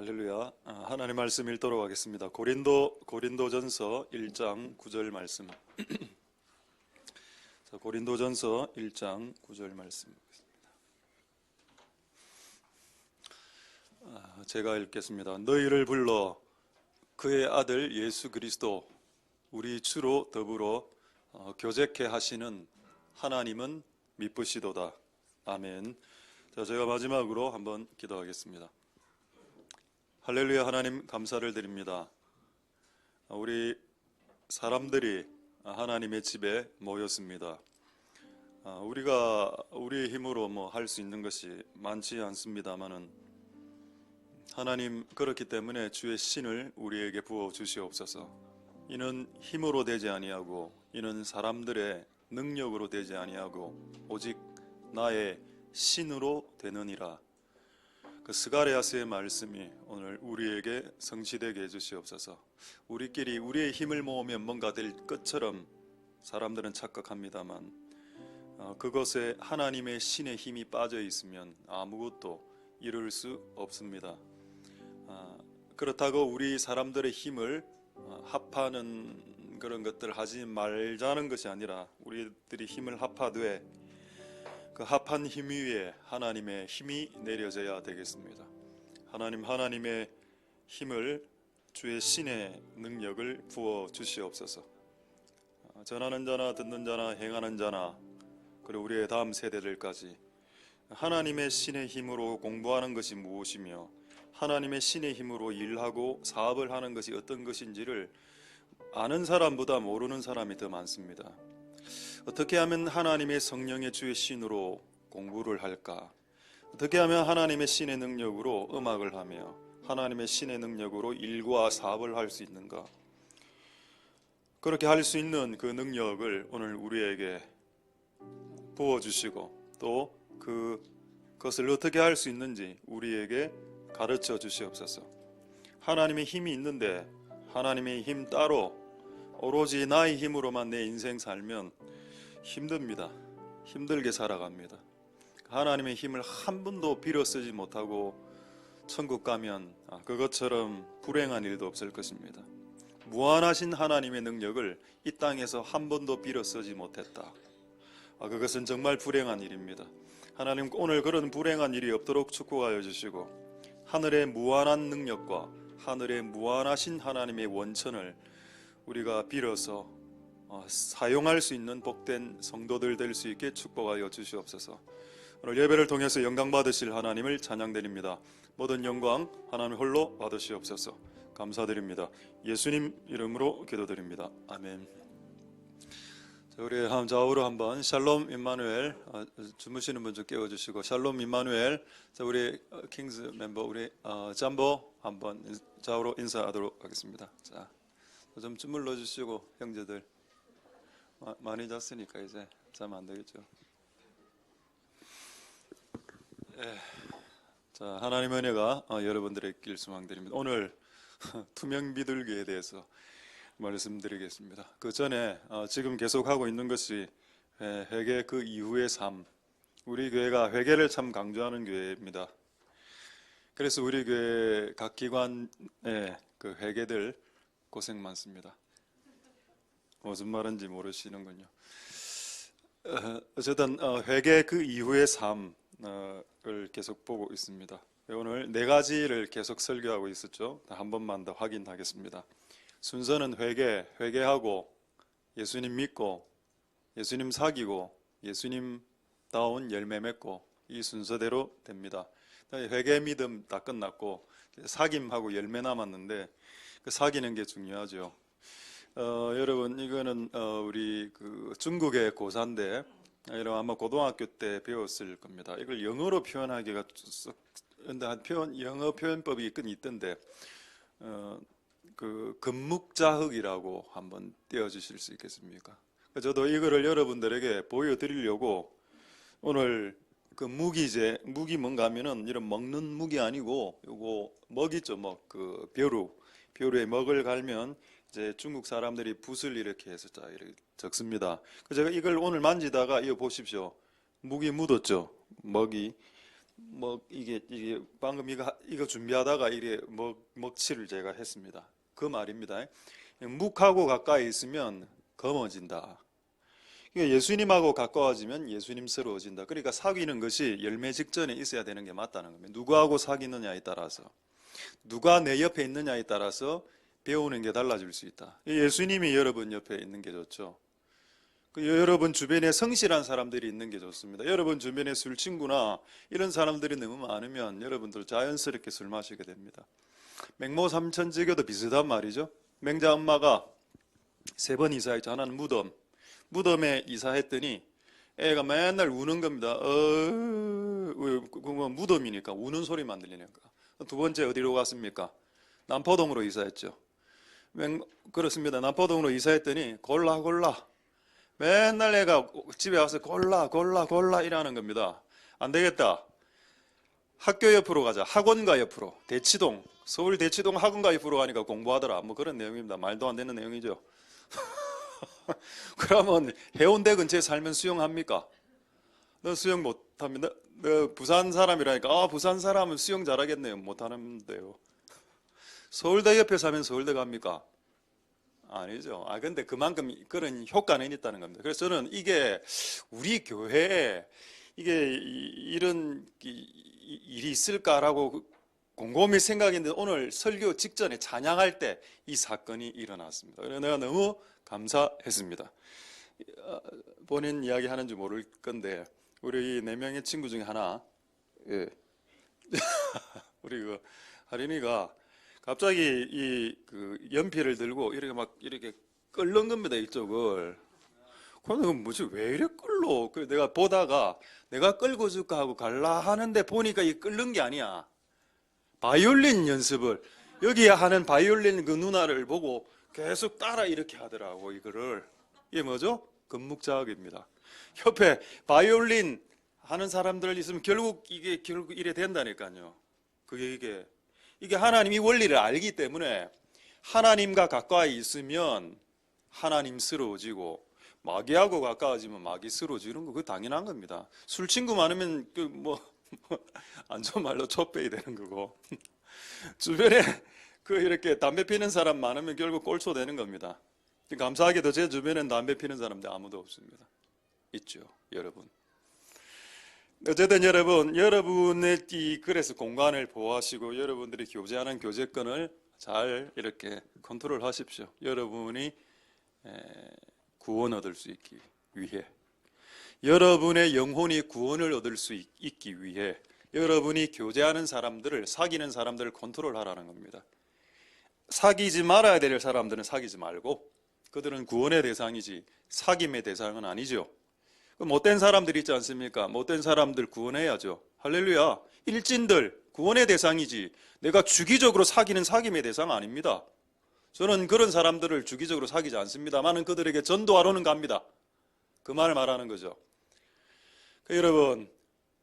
할렐루야. 하나님 말씀 읽도록 하겠습니다. 고린도전서 1장 9절 말씀. 자, 고린도전서 1장 9절 말씀. 제가 읽겠습니다. 너희를 불러 그의 아들 예수 그리스도 우리 주로 더불어 교제케 하시는 하나님은 미쁘시도다. 아멘. 자, 제가 마지막으로 한번 기도하겠습니다. 할렐루야. 하나님 감사를 드립니다. 우리 사람들이 하나님의 집에 모였습니다. 우리가 우리의 힘으로 할 수 있는 것이 많지 않습니다만은 하나님, 그렇기 때문에 주의 신을 우리에게 부어 주시옵소서. 이는 힘으로 되지 아니하고 이는 사람들의 능력으로 되지 아니하고 오직 나의 신으로 되느니라. 그 스가랴서의 말씀이 오늘 우리에게 성취되게 해주시옵소서. 우리끼리 우리의 힘을 모으면 뭔가 될 것처럼 사람들은 착각합니다만 그것에 하나님의 신의 힘이 빠져 있으면 아무것도 이룰 수 없습니다. 그렇다고 우리 사람들의 힘을 합하는 그런 것들을 하지 말자는 것이 아니라 우리들이 힘을 합하되 그 합한 힘 위에 하나님의 힘이 내려져야 되겠습니다. 하나님의 힘을, 주의 신의 능력을 부어 주시옵소서. 전하는 자나 듣는 자나 행하는 자나 그리고 우리의 다음 세대들까지 하나님의 신의 힘으로 공부하는 것이 무엇이며 하나님의 신의 힘으로 일하고 사업을 하는 것이 어떤 것인지를 아는 사람보다 모르는 사람이 더 많습니다. 어떻게 하면 하나님의 성령의 주의 신으로 공부를 할까? 어떻게 하면 하나님의 신의 능력으로 음악을 하며 하나님의 신의 능력으로 일과 사업을 할 수 있는가? 그렇게 할 수 있는 그 능력을 오늘 우리에게 부어주시고 또 그것을 어떻게 할 수 있는지 우리에게 가르쳐 주시옵소서. 하나님의 힘이 있는데 하나님의 힘 따로 오로지 나의 힘으로만 내 인생 살면 힘듭니다. 힘들게 살아갑니다. 하나님의 힘을 한 번도 빌어 쓰지 못하고 천국 가면 그것처럼 불행한 일도 없을 것입니다. 무한하신 하나님의 능력을 이 땅에서 한 번도 빌어 쓰지 못했다. 그것은 정말 불행한 일입니다. 하나님, 오늘 그런 불행한 일이 없도록 축복하여 주시고 하늘의 무한한 능력과 하늘의 무한하신 하나님의 원천을 우리가 빌어서 사용할 수 있는 복된 성도들 될 수 있게 축복하여 주시옵소서. 오늘 예배를 통해서 영광 받으실 하나님을 찬양드립니다. 모든 영광 하나님 홀로 받으시옵소서. 감사드립니다. 예수님 이름으로 기도드립니다. 아멘. 자, 우리 좌우로 한번 샬롬 임마누엘, 주무시는 분 좀 깨워주시고 샬롬 임마누엘. 자, 우리 킹스 멤버 우리 잠보 한번 좌우로 인사하도록 하겠습니다. 자, 좀 주물러 주시고 형제들 많이 잤으니까 이제 자면 안 되겠죠. 자, 하나님의 은혜가 여러분들의 길 소망드립니다. 오늘 투명 비둘기에 대해서 말씀드리겠습니다. 그 전에 지금 계속하고 있는 것이 회개 그 이후의 삶. 우리 교회가 회개를 참 강조하는 교회입니다. 그래서 우리 교회 각 기관의 그 회개들 고생 많습니다. 무슨 말인지 모르시는군요. 어쨌든 회개 그 이후의 삶을 계속 보고 있습니다. 오늘 네 가지를 계속 설교하고 있었죠. 한 번만 더 확인하겠습니다. 순서는 회개하고 예수님 믿고 예수님 사귀고 예수님다운 열매 맺고 이 순서대로 됩니다. 회개 믿음 다 끝났고 사귐하고 열매 남았는데 그 사귀는 게 중요하죠. 여러분, 이거는 우리 그 중국의 고사인데 여러분 아마 고등학교 때 배웠을 겁니다. 이걸 영어로 표현하기가 근데 영어 표현법이 있던데 그 금묵자흑이라고 한번 띄워주실 수 있겠습니까? 저도 이거를 여러분들에게 보여드리려고 오늘 그 무기 뭔가 하면은 이런 먹는 무기 아니고 요거 먹이죠. 그 벼루에 먹을 갈면 이제 중국 사람들이 붓을 이렇게 해서 이렇게 적습니다. 제가 이걸 오늘 만지다가 이거 보십시오. 무기 묻었죠. 먹이. 뭐 이게 방금 이거 준비하다가 이게 먹칠을 제가 했습니다. 그 말입니다. 묵하고 가까이 있으면 검어진다. 그러니까 예수님하고 가까워지면 예수님스러워진다. 그러니까 사귀는 것이 열매 직전에 있어야 되는 게 맞다는 겁니다. 누구하고 사귀느냐에 따라서, 누가 내 옆에 있느냐에 따라서 배우는 게 달라질 수 있다. 예수님이 여러분 옆에 있는 게 좋죠. 여러분 주변에 성실한 사람들이 있는 게 좋습니다. 여러분 주변에 술 친구나 이런 사람들이 너무 많으면 여러분들 자연스럽게 술 마시게 됩니다. 맹모 삼천지교도 비슷한 말이죠. 맹자 엄마가 3번 이사했죠. 하나는 무덤에 이사했더니 애가 맨날 우는 겁니다. 무덤이니까 우는 소리만 들리니까. 2번째 어디로 갔습니까? 남포동으로 이사했죠. 그렇습니다. 남포동으로 이사했더니 골라 맨날 애가 집에 와서 골라 이러는 겁니다. 안 되겠다. 학교 옆으로 가자. 학원가 옆으로. 대치동. 서울 대치동 학원가 옆으로 가니까 공부하더라. 뭐 그런 내용입니다. 말도 안 되는 내용이죠. 그러면 해운대 근처에 살면 수영합니까? 너 수영 못합니다. 너 부산 사람이라니까. 부산 사람은 수영 잘하겠네요. 못하는데요. 서울대 옆에 사면 서울대 갑니까? 아니죠. 근데 그만큼 그런 효과는 있다는 겁니다. 그래서 저는 이게 우리 교회에 이게 이런 일이 있을까라고 곰곰이 생각했는데 오늘 설교 직전에 찬양할 때 이 사건이 일어났습니다. 그래서 내가 너무 감사했습니다. 본인 이야기 하는지 모를 건데 우리 4명의 친구 중에 하나, 우리 그 하린이가 갑자기 그 연필을 들고 이렇게 끓는 겁니다, 이쪽을. 그런데 뭐지, 왜 이래 끌러? 그래서 내가 보다가 내가 끌고 줄까 하고 갈라 하는데 보니까 이 끓는 게 아니야. 바이올린 연습을, 여기 하는 바이올린 그 누나를 보고 계속 따라 이렇게 하더라고, 이거를. 이게 뭐죠? 금묵자학입니다. 옆에 바이올린 하는 사람들 있으면 결국 이래 된다니까요. 이게 하나님이 원리를 알기 때문에 하나님과 가까이 있으면 하나님스러워지고 마귀하고 가까워지면 마귀스러워지는 거, 그거 당연한 겁니다. 술 친구 많으면 안 좋은 말로 촛배이 되는 거고 주변에 이렇게 담배 피는 사람 많으면 결국 꼴초 되는 겁니다. 감사하게도 제 주변엔 담배 피는 사람들 아무도 없습니다. 있죠, 여러분. 어쨌든 여러분의 그래서 공간을 보호하시고 여러분들이 교제하는 교제권을 잘 이렇게 컨트롤 하십시오. 여러분이 구원 얻을 수 있기 위해, 여러분의 영혼이 구원을 얻을 수 있기 위해 여러분이 교제하는 사람들을, 사귀는 사람들을 컨트롤하라는 겁니다. 사귀지 말아야 될 사람들은 사귀지 말고, 그들은 구원의 대상이지 사귐의 대상은 아니죠. 못된 사람들 있지 않습니까? 못된 사람들 구원해야죠. 할렐루야. 일진들 구원의 대상이지 내가 주기적으로 사귀는 사귐의 대상 아닙니다. 저는 그런 사람들을 주기적으로 사귀지 않습니다만은 그들에게 전도하러는 갑니다. 그 말을 말하는 거죠. 여러분,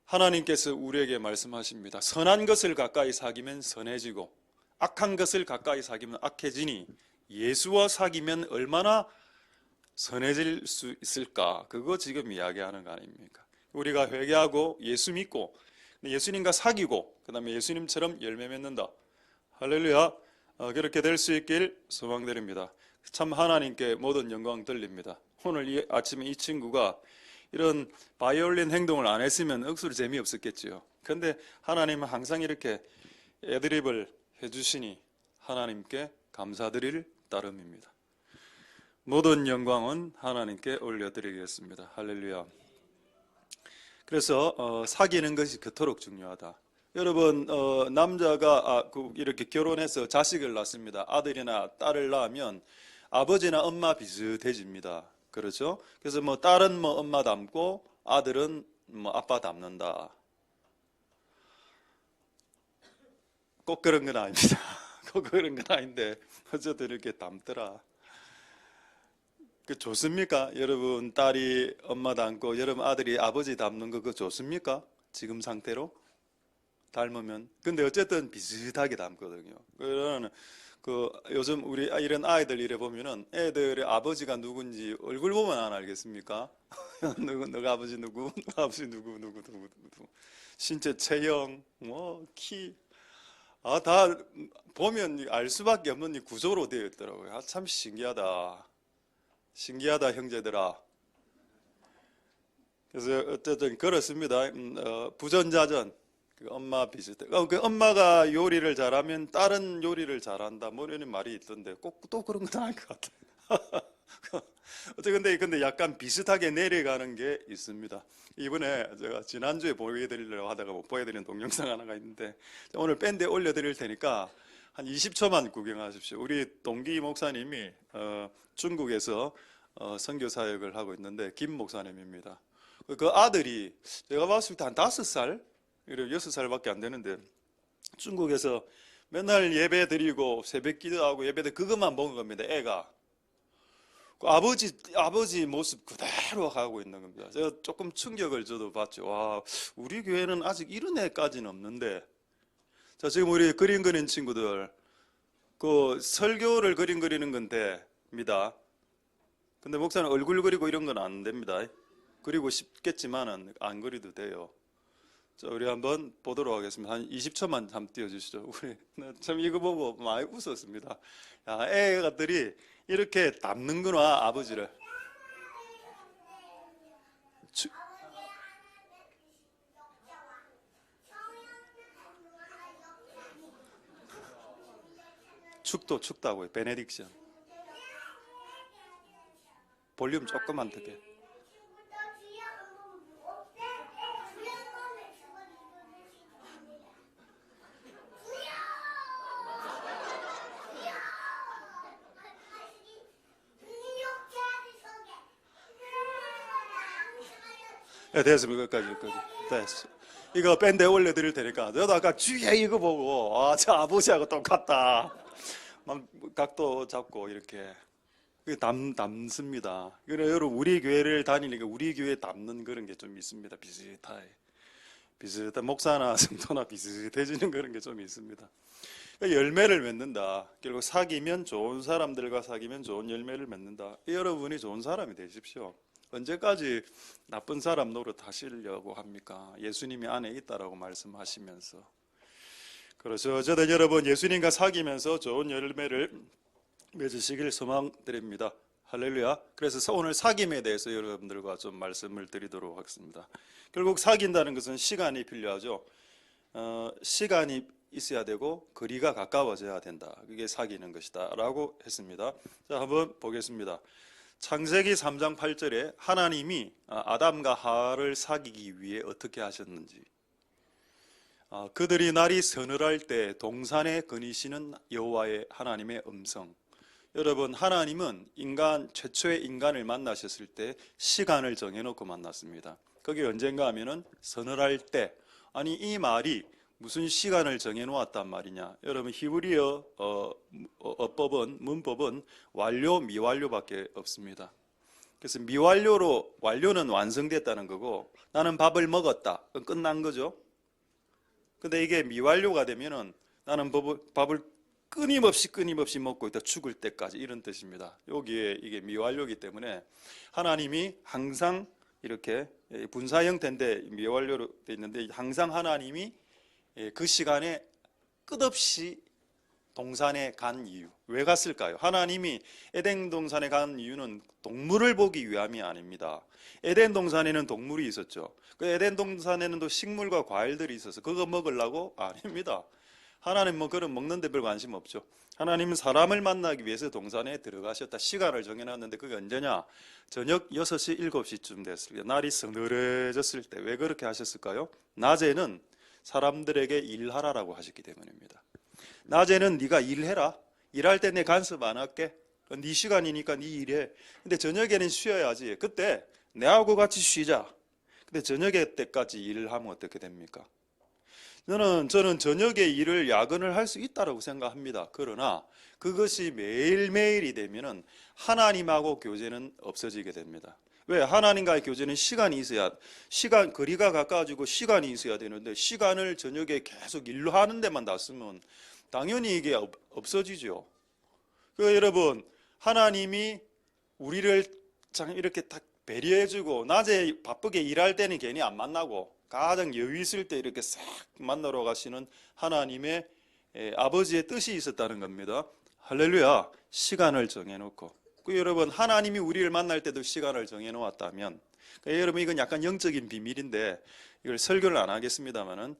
하나님께서 우리에게 말씀하십니다. 선한 것을 가까이 사귀면 선해지고 악한 것을 가까이 사귀면 악해지니 예수와 사귀면 얼마나 선해질 수 있을까? 그거 지금 이야기하는 거 아닙니까? 우리가 회개하고 예수 믿고 예수님과 사귀고 그 다음에 예수님처럼 열매 맺는다. 할렐루야. 그렇게 될 수 있길 소망드립니다. 참 하나님께 모든 영광 돌립니다. 오늘 아침에 이 친구가 이런 바이올린 행동을 안 했으면 억수로 재미없었겠지요. 그런데 하나님은 항상 이렇게 애드립을 해주시니 하나님께 감사드릴 따름입니다. 모든 영광은 하나님께 올려드리겠습니다. 할렐루야. 그래서 사귀는 것이 그토록 중요하다. 여러분, 남자가 이렇게 결혼해서 자식을 낳습니다. 아들이나 딸을 낳으면 아버지나 엄마 비슷해집니다. 그렇죠? 그래서 딸은 엄마 닮고 아들은 아빠 닮는다. 꼭 그런 건 아닙니다. 꼭 그런 건 아닌데 어쨌든 이렇게 닮더라. 그 좋습니까? 여러분 딸이 엄마 닮고 여러분 아들이 아버지 닮는 거 그거 좋습니까? 지금 상태로 닮으면. 근데 어쨌든 비슷하게 닮거든요. 그런 요즘 우리 이런 아이들 이래 보면은 애들의 아버지가 누군지 얼굴 보면 안 알겠습니까? 너가 아버지 누구? 너가 아버지 누구? 신체 체형, 뭐 키, 다 보면 알 수밖에 없는 이 구조로 되어 있더라고요. 참 신기하다. 신기하다 형제들아. 그래서 어쨌든 그렇습니다. 부전자전. 그 엄마 비슷해. 그 엄마가 요리를 잘하면 딸은 요리를 잘한다. 뭐 이런 말이 있던데 꼭 또 그런 건 아닐 것 같아요. 근데 약간 비슷하게 내려가는 게 있습니다. 이번에 제가 지난주에 보여드리려고 하다가 못 보여드린 동영상 하나가 있는데 오늘 밴드에 올려드릴 테니까 한 20초만 구경하십시오. 우리 동기 목사님이 중국에서 선교 사역을 하고 있는데 김 목사님입니다. 그 아들이 제가 봤을 때 한 5살, 6살밖에 안 되는데 중국에서 맨날 예배 드리고 새벽 기도하고 예배 드리고 그것만 먹은 겁니다. 애가. 그 아버지 모습 그대로 하고 있는 겁니다. 제가 조금 충격을 저도 받죠. 와, 우리 교회는 아직 이런 애까지는 없는데. 자, 지금 우리 그림 그리는 친구들, 그 설교를 그림 그리는 건 됩니다. 근데 목사는 얼굴 그리고 이런 건 안 됩니다. 그리고 싶겠지만은 안 그리도 돼요. 자, 우리 한번 보도록 하겠습니다. 한 20초만 한번 띄워주시죠. 우리 참 이거 보고 많이 웃었습니다. 야, 애가들이 이렇게 닮는구나 아버지를. 축다고요. 베네딕션. 볼륨 조금만 되게. 네, 됐습니다. 여기까지. 됐어. 이거 밴드에 올려드릴 테니까. 저도 아까 주위에 이거 보고, 저 아버지하고 똑같다. 막 각도 잡고 이렇게. 닮습니다. 그래, 여러분, 우리 교회를 다니니까 우리 교회에 닮는 그런 게 좀 있습니다. 비슷한 목사나 성도나 비슷해지는 그런 게 좀 있습니다. 열매를 맺는다. 결국 사귀면 좋은 사람들과 사귀면 좋은 열매를 맺는다. 여러분이 좋은 사람이 되십시오. 언제까지 나쁜 사람 노릇 하시려고 합니까? 예수님이 안에 있다라고 말씀하시면서. 그렇죠. 어쨌든 여러분 예수님과 사귀면서 좋은 열매를 맺으시길 소망드립니다. 할렐루야. 그래서 오늘 사귐에 대해서 여러분들과 좀 말씀을 드리도록 하겠습니다. 결국 사귄다는 것은 시간이 필요하죠. 시간이 있어야 되고 거리가 가까워져야 된다. 그게 사귀는 것이다 라고 했습니다. 자, 한번 보겠습니다. 창세기 3장 8절에 하나님이 아담과 하와를 사귀기 위해 어떻게 하셨는지, 그들이 날이 서늘할 때 동산에 거니시는 여호와의 하나님의 음성. 여러분, 하나님은 최초의 인간을 만나셨을 때 시간을 정해놓고 만났습니다. 그게 언젠가 하면은 서늘할 때. 아니, 이 말이 무슨 시간을 정해놓았단 말이냐? 여러분, 히브리어 문법은 완료, 미완료밖에 없습니다. 그래서 미완료로 완료는 완성됐다는 거고, 나는 밥을 먹었다. 그건 끝난 거죠. 근데 이게 미완료가 되면은 나는 밥을 끊임없이 먹고 있다, 죽을 때까지, 이런 뜻입니다. 여기에 이게 미완료이기 때문에 하나님이 항상 이렇게 분사 형태인데 미완료로 되어 있는데, 항상 하나님이 그 시간에 끝없이 동산에 간 이유, 왜 갔을까요? 하나님이 에덴 동산에 간 이유는 동물을 보기 위함이 아닙니다. 에덴 동산에는 동물이 있었죠. 그 에덴 동산에는 또 식물과 과일들이 있어서 그거 먹으려고? 아닙니다. 하나님 뭐 그런 먹는 데 별 관심 없죠. 하나님은 사람을 만나기 위해서 동산에 들어가셨다. 시간을 정해놨는데 그게 언제냐? 저녁 6시, 7시쯤 됐을 때, 날이 서늘해졌을 때. 왜 그렇게 하셨을까요? 낮에는 사람들에게 일하라라고 하셨기 때문입니다. 낮에는 네가 일해라. 일할 때 내 간섭 안 할게. 네 시간이니까 네 일해. 근데 저녁에는 쉬어야지. 그때 내하고 같이 쉬자. 근데 저녁에 때까지 일을 하면 어떻게 됩니까? 저는 저녁에 일을 야근을 할 수 있다고 생각합니다. 그러나 그것이 매일매일이 되면은 하나님하고 교제는 없어지게 됩니다. 왜? 하나님과의 교제는 거리가 가까워지고 시간이 있어야 되는데, 시간을 저녁에 계속 일로 하는 데만 다 쓰면 당연히 이게 없어지죠. 여러분, 하나님이 우리를 이렇게 딱 배려해주고 낮에 바쁘게 일할 때는 괜히 안 만나고 가장 여유 있을 때 이렇게 싹 만나러 가시는 하나님의 아버지의 뜻이 있었다는 겁니다. 할렐루야. 시간을 정해놓고 여러분 하나님이 우리를 만날 때도 시간을 정해놓았다면 여러분 이건 약간 영적인 비밀인데 이걸 설교를 안 하겠습니다만은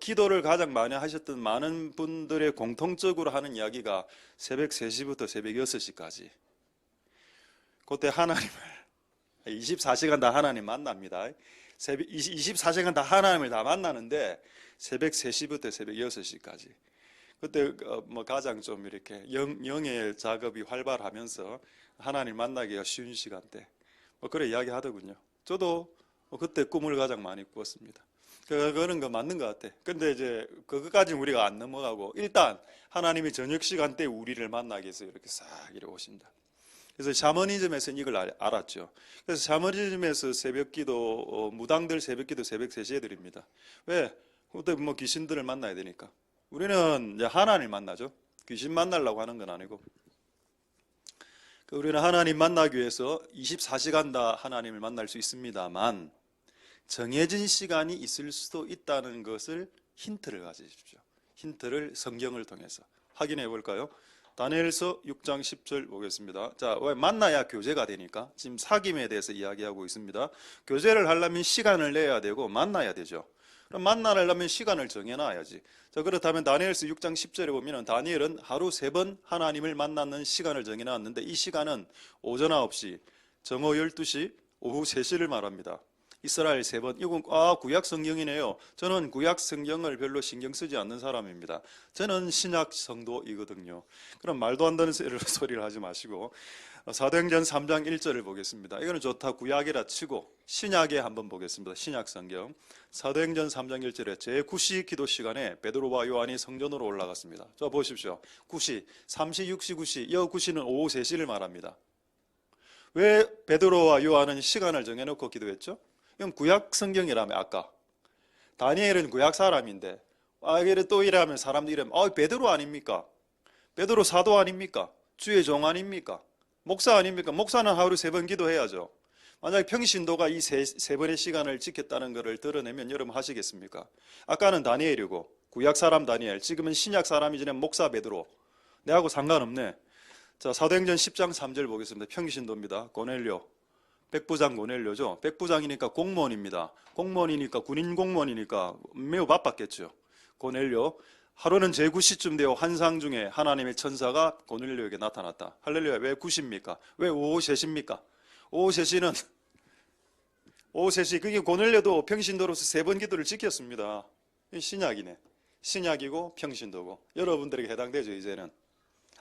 기도를 가장 많이 하셨던 많은 분들의 공통적으로 하는 이야기가 새벽 3시부터 새벽 6시까지 그때 하나님을 24시간 다 하나님 만납니다. 24시간 다 하나님을 다 만나는데 새벽 3시부터 새벽 6시까지 그때 뭐 가장 좀 이렇게 영의 작업이 활발하면서 하나님 만나기가 쉬운 시간대 뭐 그래 이야기 하더군요. 저도 그때 꿈을 가장 많이 꾸었습니다. 그거는 맞는 것 같아. 근데 이제 그것까지 우리가 안 넘어가고 일단 하나님이 저녁 시간대 우리를 만나기 위해서 이렇게 싹 이렇게 오신다. 그래서 샤머니즘에서는 이걸 알았죠. 그래서 샤머니즘에서 새벽기도 무당들 새벽기도 새벽 3시에 드립니다. 왜? 그때 뭐 귀신들을 만나야 되니까. 우리는 이제 하나님 만나죠. 귀신 만나려고 하는 건 아니고. 우리는 하나님 만나기 위해서 24시간 다 하나님을 만날 수 있습니다만 정해진 시간이 있을 수도 있다는 것을 힌트를 가지십시오. 힌트를 성경을 통해서 확인해 볼까요? 다니엘서 6장 10절 보겠습니다. 자, 왜 만나야 교제가 되니까 지금 사귐에 대해서 이야기하고 있습니다. 교제를 하려면 시간을 내야 되고 만나야 되죠. 그럼 만나려면 시간을 정해놔야지. 자, 그렇다면 다니엘서 6장 10절에 보면 다니엘은 하루 3번 하나님을 만나는 시간을 정해놨는데 이 시간은 오전 9시, 정오 12시, 오후 3시를 말합니다. 이스라엘 3번. 이건 구약 성경이네요. 저는 구약 성경을 별로 신경 쓰지 않는 사람입니다. 저는 신약 성도이거든요. 그럼 말도 안 되는 소리를 하지 마시고 사도행전 3장 1절을 보겠습니다. 이거는 좋다 구약이라 치고 신약에 한번 보겠습니다. 신약 성경 사도행전 3장 1절에 제9시 기도 시간에 베드로와 요한이 성전으로 올라갔습니다. 자 보십시오. 9시, 3시, 6시, 9시. 이 9시는 오후 3시를 말합니다. 왜 베드로와 요한은 시간을 정해놓고 기도했죠? 이건 구약 성경이라며 아까 다니엘은 구약 사람인데 또 이러면 사람들이 이러면 베드로 아닙니까? 베드로 사도 아닙니까? 주의 종 아닙니까? 목사 아닙니까? 목사는 하루 3번 기도해야죠. 만약에 평신도가 이 세 번의 시간을 지켰다는 것을 드러내면 여러분 하시겠습니까? 아까는 다니엘이고 구약 사람 다니엘, 지금은 신약 사람이지만 목사 베드로 내하고 상관없네. 자, 사도행전 10장 3절 보겠습니다. 평신도입니다. 고넬료 백부장 고넬료죠. 백부장이니까 공무원입니다. 공무원이니까 군인 공무원이니까 매우 바빴겠죠. 고넬료 하루는 제9시쯤 되어 환상 중에 하나님의 천사가 고넬료에게 나타났다. 할렐루야. 왜 9시입니까? 왜 오후 3시입니까? 오후 3시는 오후 3시 그게 고넬료도 평신도로서 3번 기도를 지켰습니다. 신약이네. 신약이고 평신도고 여러분들에게 해당되죠. 이제는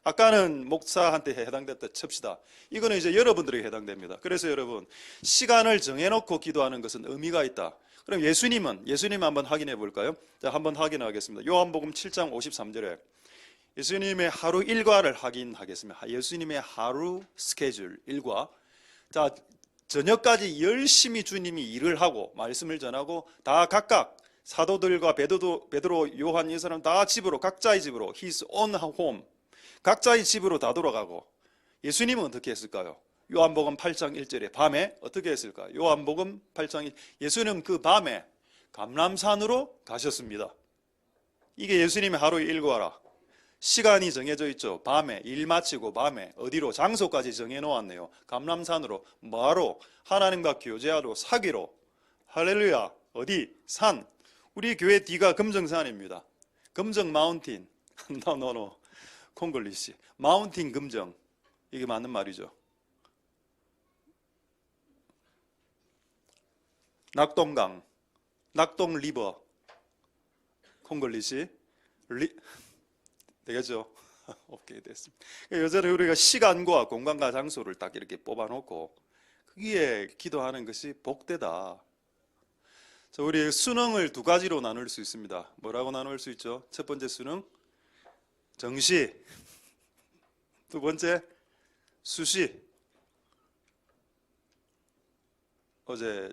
아까는 목사한테 해당됐다 칩시다. 이거는 이제 여러분들에게 해당됩니다. 그래서 여러분 시간을 정해놓고 기도하는 것은 의미가 있다. 그럼 예수님 한번 확인해 볼까요? 자, 한번 확인하겠습니다. 요한복음 7장 53절에 예수님의 하루 일과를 확인하겠습니다. 예수님의 하루 스케줄 일과. 자, 저녁까지 열심히 주님이 일을 하고 말씀을 전하고 다 각각 사도들과 베드로, 요한 이 사람 다 집으로 각자의 집으로 his own home 각자의 집으로 다 돌아가고 예수님은 어떻게 했을까요? 요한복음 8장 1절에 밤에 어떻게 했을까요? 요한복음 8장 1 예수님은 그 밤에 감람산으로 가셨습니다. 이게 예수님의 하루 일과라. 시간이 정해져 있죠. 밤에 일 마치고 밤에 어디로 장소까지 정해 놓았네요. 감람산으로 뭐하러? 하나님과 교제하러 사귀로. 할렐루야. 어디? 산. 우리 교회 뒤가 금정산입니다. 금정 마운틴. 노. 콩글리시. 마운틴 금정. 이게 맞는 말이죠. 낙동강. 낙동 리버. 콩글리시. 되겠죠? 오케이 됐습니다. 요새는 우리가 시간과 공간과 장소를 딱 이렇게 뽑아놓고 거기에 기도하는 것이 복되다. 자, 우리 수능을 2가지로 나눌 수 있습니다. 뭐라고 나눌 수 있죠? 첫 번째 수능 정시, 두 번째 수시. 어제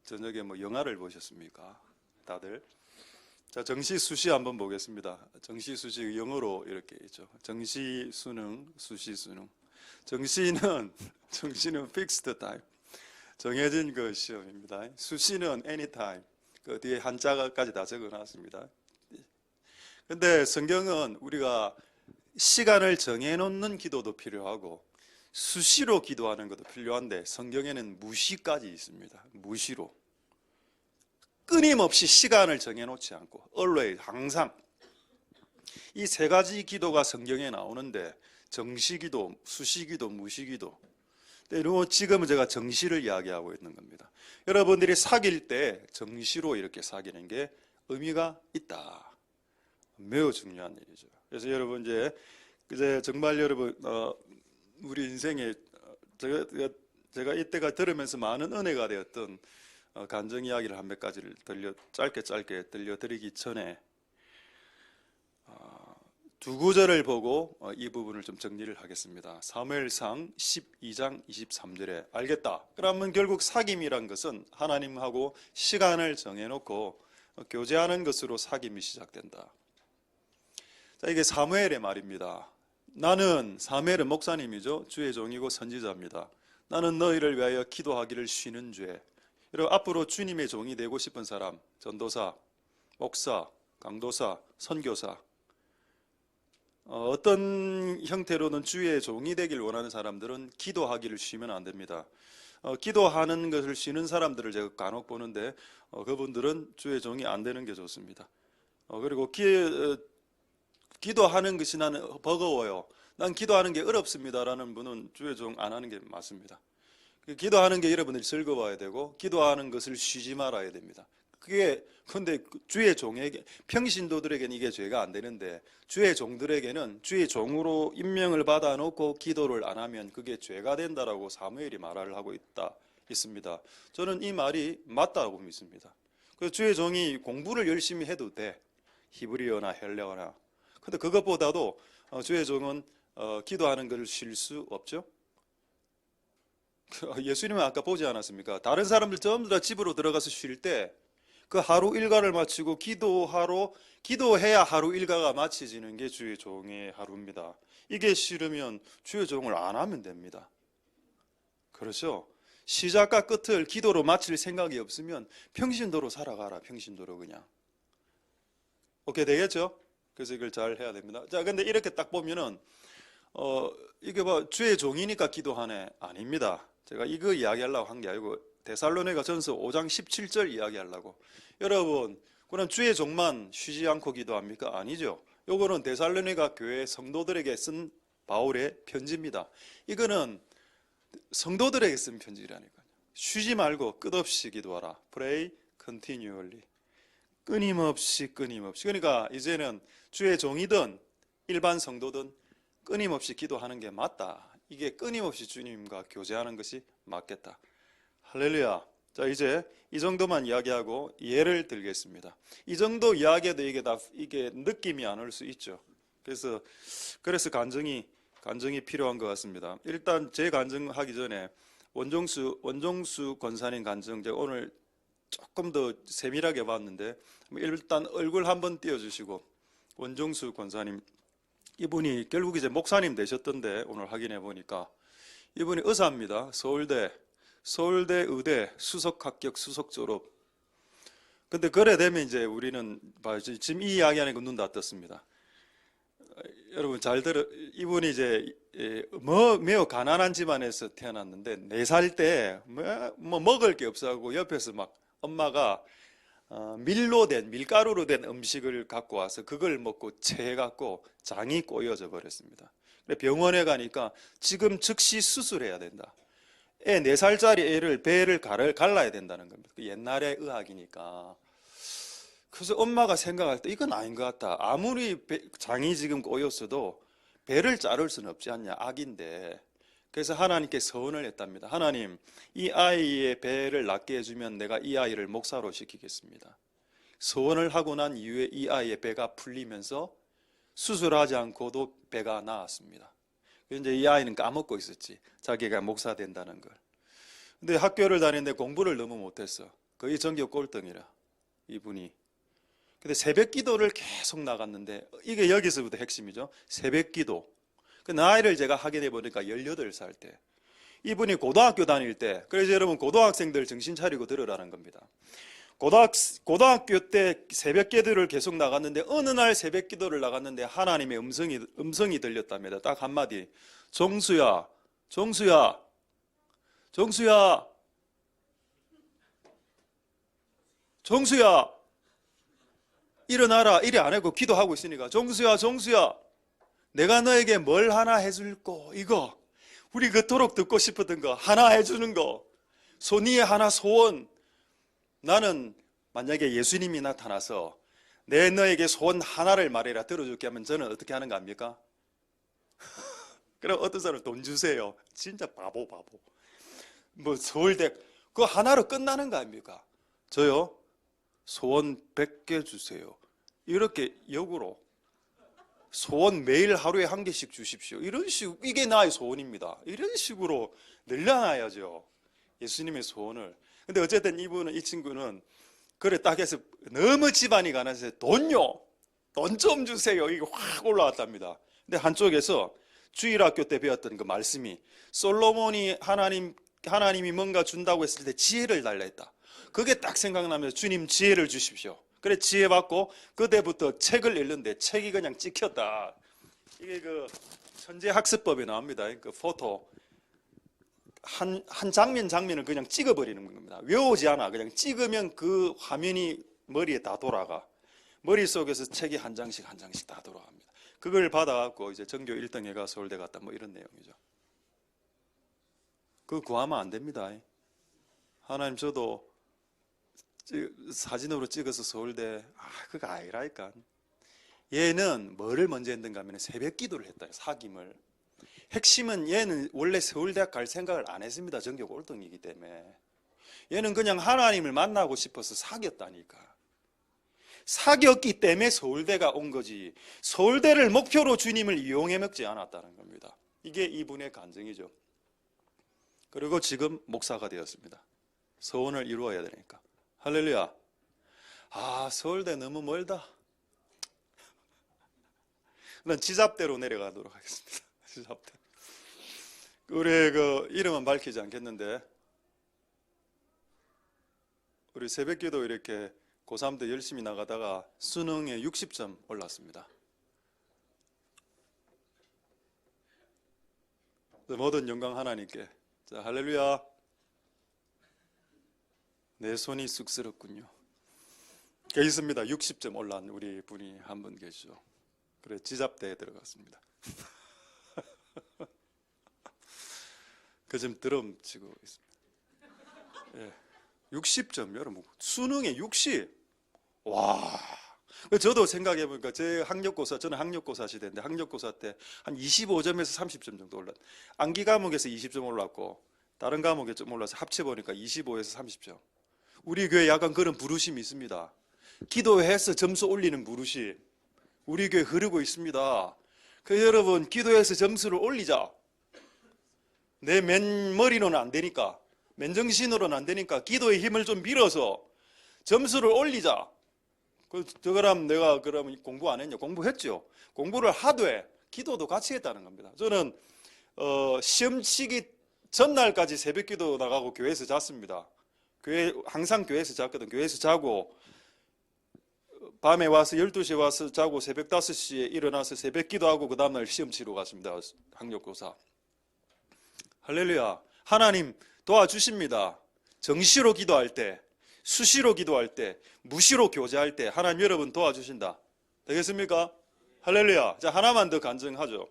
저녁에 뭐 영화를 보셨습니까? 다들? 자, 정시 수시 한번 보겠습니다. 정시 수시 영어로 이렇게 있죠. 정시 수능, 수시 수능. 정시는 fixed time, 정해진 그 시험입니다. 수시는 anytime, 그 뒤에 한자까지 다 적어놨습니다. 근데 성경은 우리가 시간을 정해놓는 기도도 필요하고 수시로 기도하는 것도 필요한데 성경에는 무시까지 있습니다. 무시로. 끊임없이 시간을 정해놓지 않고 always, 항상. 이 세 가지 기도가 성경에 나오는데 정시기도, 수시기도, 무시기도. 지금은 제가 정시를 이야기하고 있는 겁니다. 여러분들이 사귈 때 정시로 이렇게 사귀는 게 의미가 있다. 매우 중요한 일이죠. 그래서 여러분 이제 정말 여러분 우리 인생에 제가 이때가 들으면서 많은 은혜가 되었던 간증 이야기를 한 몇 가지를 짧게 들려드리기 전에 두 구절을 보고 이 부분을 좀 정리를 하겠습니다. 사무엘상 12장 23절에 알겠다. 그러면 결국 사귐이란 것은 하나님하고 시간을 정해놓고 교제하는 것으로 사귐이 시작된다. 자, 이게 사무엘의 말입니다. 사무엘은 목사님이죠. 주의 종이고 선지자입니다. 나는 너희를 위하여 기도하기를 쉬는 죄. 여러분, 앞으로 주님의 종이 되고 싶은 사람, 전도사, 목사, 강도사, 선교사, 어떤 형태로는 주의 종이 되길 원하는 사람들은 기도하기를 쉬면 안 됩니다. 기도하는 것을 쉬는 사람들을 제가 간혹 보는데 그분들은 주의 종이 안 되는 게 좋습니다. 그리고 기도하는 것이 나는 버거워요. 난 기도하는 게 어렵습니다라는 분은 주의 종 안 하는 게 맞습니다. 기도하는 게 여러분들이 즐거워야 되고 기도하는 것을 쉬지 말아야 됩니다. 근데 주의 종에게, 평신도들에게는 이게 죄가 안 되는데 주의 종들에게는 주의 종으로 임명을 받아 놓고 기도를 안 하면 그게 죄가 된다라고 사무엘이 말을 하고 있습니다. 저는 이 말이 맞다고 믿습니다. 그래서 주의 종이 공부를 열심히 해도 돼. 히브리어나 헬레어나. 근데 그것보다도 주의 종은 기도하는 것을 쉴 수 없죠. 예수님은 아까 보지 않았습니까? 다른 사람들 전부 다 집으로 들어가서 쉴 때 그 하루 일과를 마치고 기도해야 하루 일과가 마치지는 게 주의 종의 하루입니다. 이게 싫으면 주의 종을 안 하면 됩니다. 그렇죠? 시작과 끝을 기도로 마칠 생각이 없으면 평신도로 살아가라. 평신도로 그냥. 오케이, 되겠죠? 그래서 이걸 잘 해야 됩니다. 자, 근데 이렇게 딱 보면은 이게 주의 종이니까 기도하네. 아닙니다. 제가 이거 이야기하려고 한 게 아니고 데살로니가 전서 5장 17절 이야기하려고. 여러분, 그럼 주의 종만 쉬지 않고 기도합니까? 아니죠. 요거는 데살로니가 교회 성도들에게 쓴 바울의 편지입니다. 이거는 성도들에게 쓴 편지라니까요. 쉬지 말고 끝없이 기도하라. Pray continually. 끊임없이. 그러니까 이제는 주의 종이든 일반 성도든 끊임없이 기도하는 게 맞다. 이게 끊임없이 주님과 교제하는 것이 맞겠다. 할렐루야. 자, 이제 이 정도만 이야기하고 예를 들겠습니다. 이 정도 이야기해도 이게 느낌이 안 올 수 있죠. 그래서 간증이 필요한 것 같습니다. 일단 제 간증하기 전에 원종수 권사님 간증 제가 오늘 조금 더 세밀하게 봤는데 일단 얼굴 한번 띄워주시고, 원종수 권사님, 이분이 결국 이제 목사님 되셨던데 오늘 확인해 보니까 이분이 의사입니다. 서울대 의대 수석 합격 수석 졸업. 근데 그래 되면 이제 우리는 지금 이 이야기하는 거 눈 다 떴습니다. 여러분 잘 들어. 이분이 이제 매우 가난한 집안에서 태어났는데 4살 때 뭐 먹을 게 없어가지고 옆에서 막 엄마가 밀가루로 된 음식을 갖고 와서 그걸 먹고 체해갖고 장이 꼬여져 버렸습니다. 병원에 가니까 지금 즉시 수술해야 된다. 4살짜리 애를 배를 갈라야 된다는 겁니다. 옛날의 의학이니까. 그래서 엄마가 생각할 때 이건 아닌 것 같다. 아무리 장이 지금 꼬였어도 배를 자를 수는 없지 않냐. 악인데. 그래서 하나님께 서원을 했답니다. 하나님, 이 아이의 배를 낫게 해주면 내가 이 아이를 목사로 시키겠습니다. 서원을 하고 난 이후에 이 아이의 배가 풀리면서 수술하지 않고도 배가 나았습니다. 이제 이 아이는 까먹고 있었지. 자기가 목사 된다는 걸. 근데 학교를 다니는데 공부를 너무 못했어. 거의 전교 꼴등이라 이분이. 근데 새벽 기도를 계속 나갔는데 이게 여기서부터 핵심이죠. 새벽 기도. 그 나이를 제가 확인해 보니까 18살 때. 이분이 고등학교 다닐 때, 그래서 여러분 고등학생들 정신 차리고 들으라는 겁니다. 고등학교 때 새벽 기도를 계속 나갔는데 어느 날 새벽 기도를 나갔는데 하나님의 음성이 들렸답니다. 딱 한마디. 정수야, 정수야, 정수야, 정수야, 일어나라. 이래 안 하고 기도하고 있으니까 정수야, 정수야, 내가 너에게 뭘 하나 해줄꼬. 이거 우리 그토록 듣고 싶었던 거 하나 해주는 거. 손위에 하나 소원. 나는 만약에 예수님이 나타나서 내 너에게 소원 하나를 말해라 들어줄게 하면 저는 어떻게 하는 거 압니까? 그럼 어떤 사람은 돈 주세요. 진짜 바보. 뭐 서울대 그거 하나로 끝나는 거 아닙니까? 저요? 소원 100개 주세요. 이렇게 역으로 소원 매일 하루에 한 개씩 주십시오. 이런 식으로 이게 나의 소원입니다. 이런 식으로 늘려놔야죠. 예수님의 소원을. 근데 어쨌든 이 친구는 그래 딱 해서 너무 집안이 가난해서 돈요. 돈 좀 주세요. 이게 확 올라왔답니다. 근데 한쪽에서 주일학교 때 배웠던 그 말씀이 솔로몬이 하나님이 뭔가 준다고 했을 때 지혜를 달라 했다. 그게 딱 생각나면서 주님 지혜를 주십시오. 그래 지혜 받고 그때부터 책을 읽는데 책이 그냥 찍혔다. 이게 그 천재학습법에 나옵니다. 그 포토 한 장면을 그냥 찍어버리는 겁니다. 외우지 않아. 그냥 찍으면 그 화면이 머리에 다 돌아가. 머릿속에서 책이 한 장씩 다 돌아갑니다. 그걸 받아갖고 이제 전교 1등 해가 서울대 갔다 뭐 이런 내용이죠. 그거 구하면 안 됩니다. 하나님 저도 사진으로 찍어서 서울대 그거 아니라니까. 얘는 뭐를 먼저 했는가 하면 새벽 기도를 했다. 사귐을. 핵심은 얘는 원래 서울대학 갈 생각을 안 했습니다. 전교 꼴등이기 때문에. 얘는 그냥 하나님을 만나고 싶어서 사귀었다니까. 사귀었기 때문에 서울대가 온 거지. 서울대를 목표로 주님을 이용해 먹지 않았다는 겁니다. 이게 이분의 간증이죠. 그리고 지금 목사가 되었습니다. 소원을 이루어야 되니까. 할렐루야. 서울대 너무 멀다. 난 지잡대로 내려가도록 하겠습니다. 지잡대. 우리 그 이름은 밝히지 않겠는데 우리 새벽기도 이렇게 고3 때 열심히 나가다가 수능에 60점 올랐습니다. 모든 영광 하나님께. 자, 할렐루야. 내 손이 쑥스럽군요. 있습니다. 60점 올란 우리 분이 한 분 계시죠. 그래 지잡대에 들어갔습니다. 그 지금 드럼 치고 있습니다. 예, 60점 여러분 수능에 60. 와. 저도 생각해 보니까 저는 학력고사 시대인데 학력고사 때 한 25점에서 30점 정도 올랐. 암기 과목에서 20점 올랐고 다른 과목에 좀 올라서 합쳐 보니까 25에서 30점. 우리 교회 약간 그런 부르심이 있습니다. 기도해서 점수 올리는 부르심 우리 교회 흐르고 있습니다. 그 여러분 기도해서 점수를 올리자. 내 맨머리로는 안 되니까 맨정신으로는 안 되니까 기도의 힘을 좀 빌어서 점수를 올리자. 그럼 내가 그러면 공부 안 했냐? 공부했죠. 공부를 하되 기도도 같이 했다는 겁니다. 저는 시험 치기 전날까지 새벽 기도 나가고 교회에서 잤습니다. 항상 교회에서 잤거든. 교회에서 자고 밤에 와서 12시에 와서 자고 새벽 5시에 일어나서 새벽 기도하고 그 다음날 시험 치러 갔습니다. 학력고사. 할렐루야. 하나님 도와주십니다. 정시로 기도할 때, 수시로 기도할 때, 무시로 교제할 때 하나님 여러분 도와주신다. 되겠습니까? 할렐루야. 자, 하나만 더 간증하죠.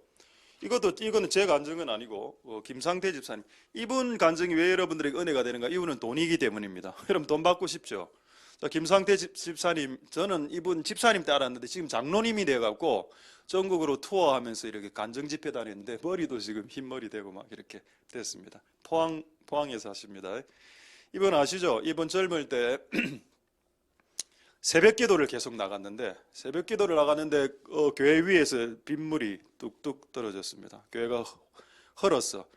이거는 제 간증은 아니고 김상태 집사님. 이분 간증이 왜 여러분들에게 은혜가 되는가? 이분은 돈이기 때문입니다. 여러분 돈 받고 싶죠? 자, 김상태 집사님, 저는 이분 집사님 때 알았는데 지금 장로님이 돼갖고 전국으로 투어하면서 이렇게 간증 집회 다녔는데 머리도 지금 흰머리 되고 막 이렇게 됐습니다. 포항에서 하십니다. 이분 아시죠? 이분 젊을 때 새벽 기도를 계속 나갔는데 교회 위에서 빗물이 뚝뚝 떨어졌습니다. 교회가 헐었어.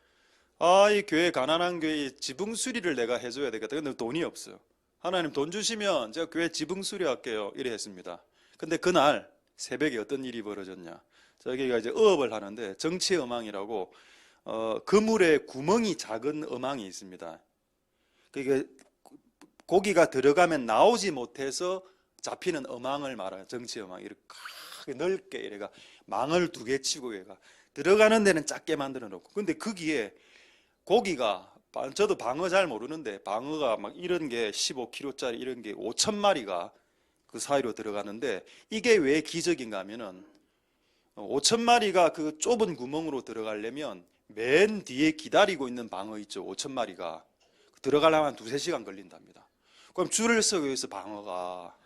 이 교회 가난한 교회 지붕 수리를 내가 해줘야 되겠다. 근데 돈이 없어요. 하나님 돈 주시면 제가 교회 지붕 수리할게요. 이래 했습니다. 근데 그날 새벽에 어떤 일이 벌어졌냐? 저기가 이제 어업을 하는데 정치 어망이라고 그물에 구멍이 작은 어망이 있습니다. 그게 고기가 들어가면 나오지 못해서 잡히는 어망을 말해요. 정치 어망. 이렇게 크게 넓게 이래가 망을 2개 치고 얘가 들어가는 데는 작게 만들어 놓고. 근데 거기에 고기가, 저도 방어 잘 모르는데 방어가 막 이런 게 15kg짜리 이런 게 5,000마리가 그 사이로 들어가는데, 이게 왜 기적인가 하면은 5,000마리가 그 좁은 구멍으로 들어가려면 맨 뒤에 기다리고 있는 방어 있죠. 5,000마리가 들어가려면 한 2-3시간 걸린답니다. 그럼 줄을 서고 있어 방어가.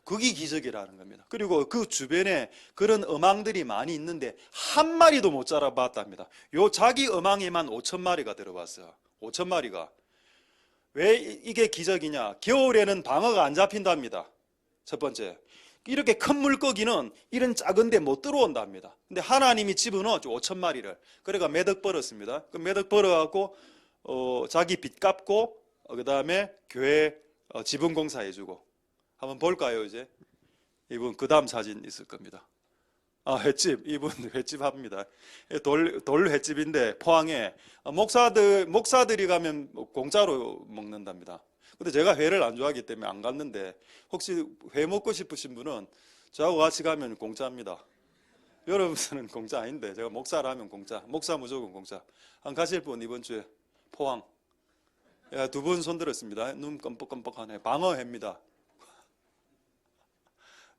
그게 기적이라는 겁니다. 그리고 그 주변에 그런 어망들이 많이 있는데 한 마리도 못 잡아봤답니다. 요 자기 어망에만 5,000마리가 들어왔어요. 5,000마리가. 왜 이게 기적이냐? 겨울에는 방어가 안 잡힌답니다. 첫 번째, 이렇게 큰 물고기는 이런 작은데 못 들어온답니다. 근데 하나님이 집어넣었죠. 5,000마리를. 그러니까 매덕 벌었습니다. 그 매덕 벌어갖고 자기 빚 갚고 그 다음에 교회 지분 공사해주고. 한번 볼까요? 이제 이분 그 다음 사진 있을 겁니다. 횟집. 이분 횟집 합니다. 돌 횟집인데 포항에 목사들이 가면 공짜로 먹는답니다. 근데 제가 회를 안 좋아하기 때문에 안 갔는데, 혹시 회 먹고 싶으신 분은 저하고 같이 가면 공짜입니다. 여러분은 공짜 아닌데 제가 목사라면 공짜. 목사 무조건 공짜. 안 가실 분 이번 주에 포항. 2분 손 들었습니다. 눈 껌뻑껌뻑하네. 방어회입니다.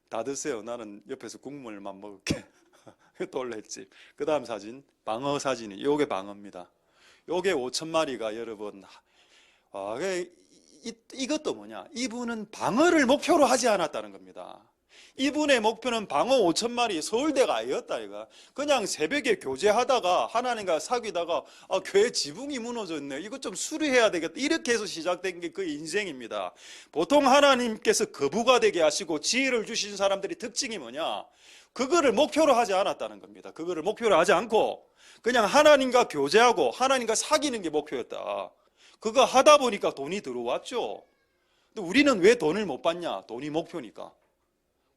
다 드세요. 나는 옆에서 국물만 먹을게. 돌 횟집. 그 다음 사진, 방어 사진이, 요게 방어입니다. 요게 5,000마리가 여러분, 이것도 뭐냐? 이분은 방어를 목표로 하지 않았다는 겁니다. 이분의 목표는 방어 5,000마리 서울대가 아니었다 이가. 그냥 새벽에 교제하다가 하나님과 사귀다가 교회 지붕이 무너졌네, 이것 좀 수리해야 되겠다, 이렇게 해서 시작된 게 그 인생입니다. 보통 하나님께서 거부가 되게 하시고 지혜를 주신 사람들의 특징이 뭐냐? 그거를 목표로 하지 않았다는 겁니다. 그거를 목표로 하지 않고 그냥 하나님과 교제하고 하나님과 사귀는 게 목표였다. 그거 하다 보니까 돈이 들어왔죠. 근데 우리는 왜 돈을 못 받냐? 돈이 목표니까.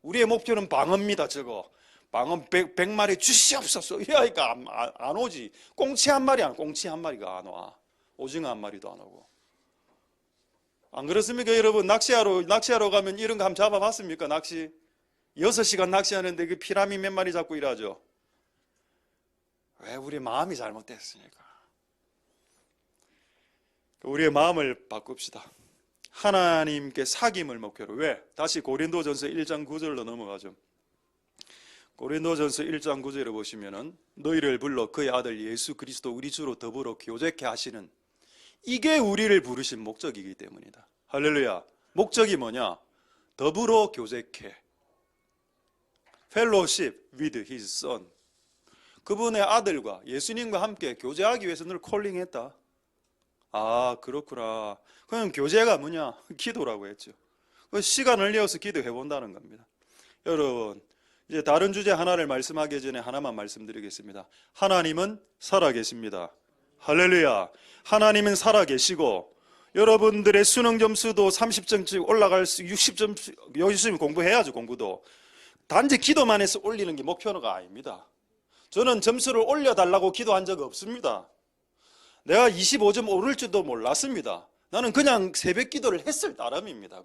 우리의 목표는 방어입니다. 저거 방어 100마리 주시옵소서 이러니까 안 오지. 꽁치 한 마리가 안 와. 오징어 한 마리도 안 오고. 안 그렇습니까 여러분? 낚시하러 가면 이런 거 한번 잡아봤습니까? 낚시 6시간 낚시하는데 그 피라미 몇 마리 잡고 일하죠. 왜? 우리 마음이 잘못됐으니까. 우리의 마음을 바꿉시다. 하나님께 사귐을 목표로. 왜? 다시 고린도전서 1장 9절로 넘어가죠. 고린도전서 1장 9절을 보시면은 너희를 불러 그의 아들 예수 그리스도 우리 주로 더불어 교제케 하시는, 이게 우리를 부르신 목적이기 때문이다. 할렐루야. 목적이 뭐냐? 더불어 교제케. Fellowship with his son. 그분의 아들과 예수님과 함께 교제하기 위해서 늘 콜링했다. 그렇구나. 그럼 교제가 뭐냐? 기도라고 했죠. 시간을 내어서 기도해 본다는 겁니다. 여러분, 이제 다른 주제 하나를 말씀하기 전에 하나만 말씀드리겠습니다. 하나님은 살아계십니다. 할렐루야. 하나님은 살아계시고 여러분들의 수능 점수도 30점씩 올라갈 수, 60점, 열심히 공부해야죠. 공부도 단지 기도만 해서 올리는 게 목표가 아닙니다. 저는 점수를 올려달라고 기도한 적 없습니다. 내가 25점 오를 줄도 몰랐습니다. 나는 그냥 새벽 기도를 했을 따름입니다.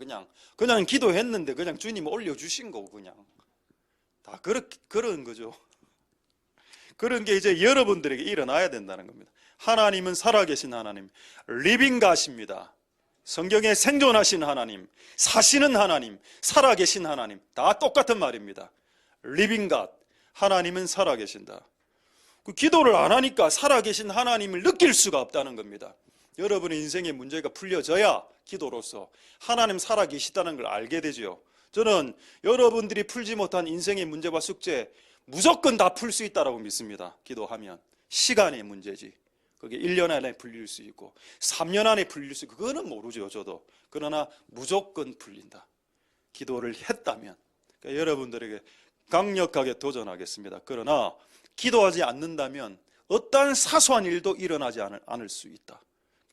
그냥 기도했는데 그냥 주님 올려주신 거고, 그냥 다 그런 거죠. 그런 게 이제 여러분들에게 일어나야 된다는 겁니다. 하나님은 살아계신 하나님, 리빙 갓입니다. 성경에 생존하신 하나님, 사시는 하나님, 살아계신 하나님, 다 똑같은 말입니다. 리빙 갓, 하나님은 살아계신다. 그 기도를 안 하니까 살아계신 하나님을 느낄 수가 없다는 겁니다. 여러분의 인생의 문제가 풀려져야 기도로서 하나님 살아계시다는 걸 알게 되죠. 저는 여러분들이 풀지 못한 인생의 문제와 숙제 무조건 다 풀 수 있다고 믿습니다. 기도하면. 시간의 문제지. 그게 1년 안에 풀릴 수 있고 3년 안에 풀릴 수 있고, 그거는 모르죠 저도. 그러나 무조건 풀린다. 기도를 했다면. 그러니까 여러분들에게 강력하게 도전하겠습니다. 그러나 기도하지 않는다면 어떠한 사소한 일도 일어나지 않을 수 있다.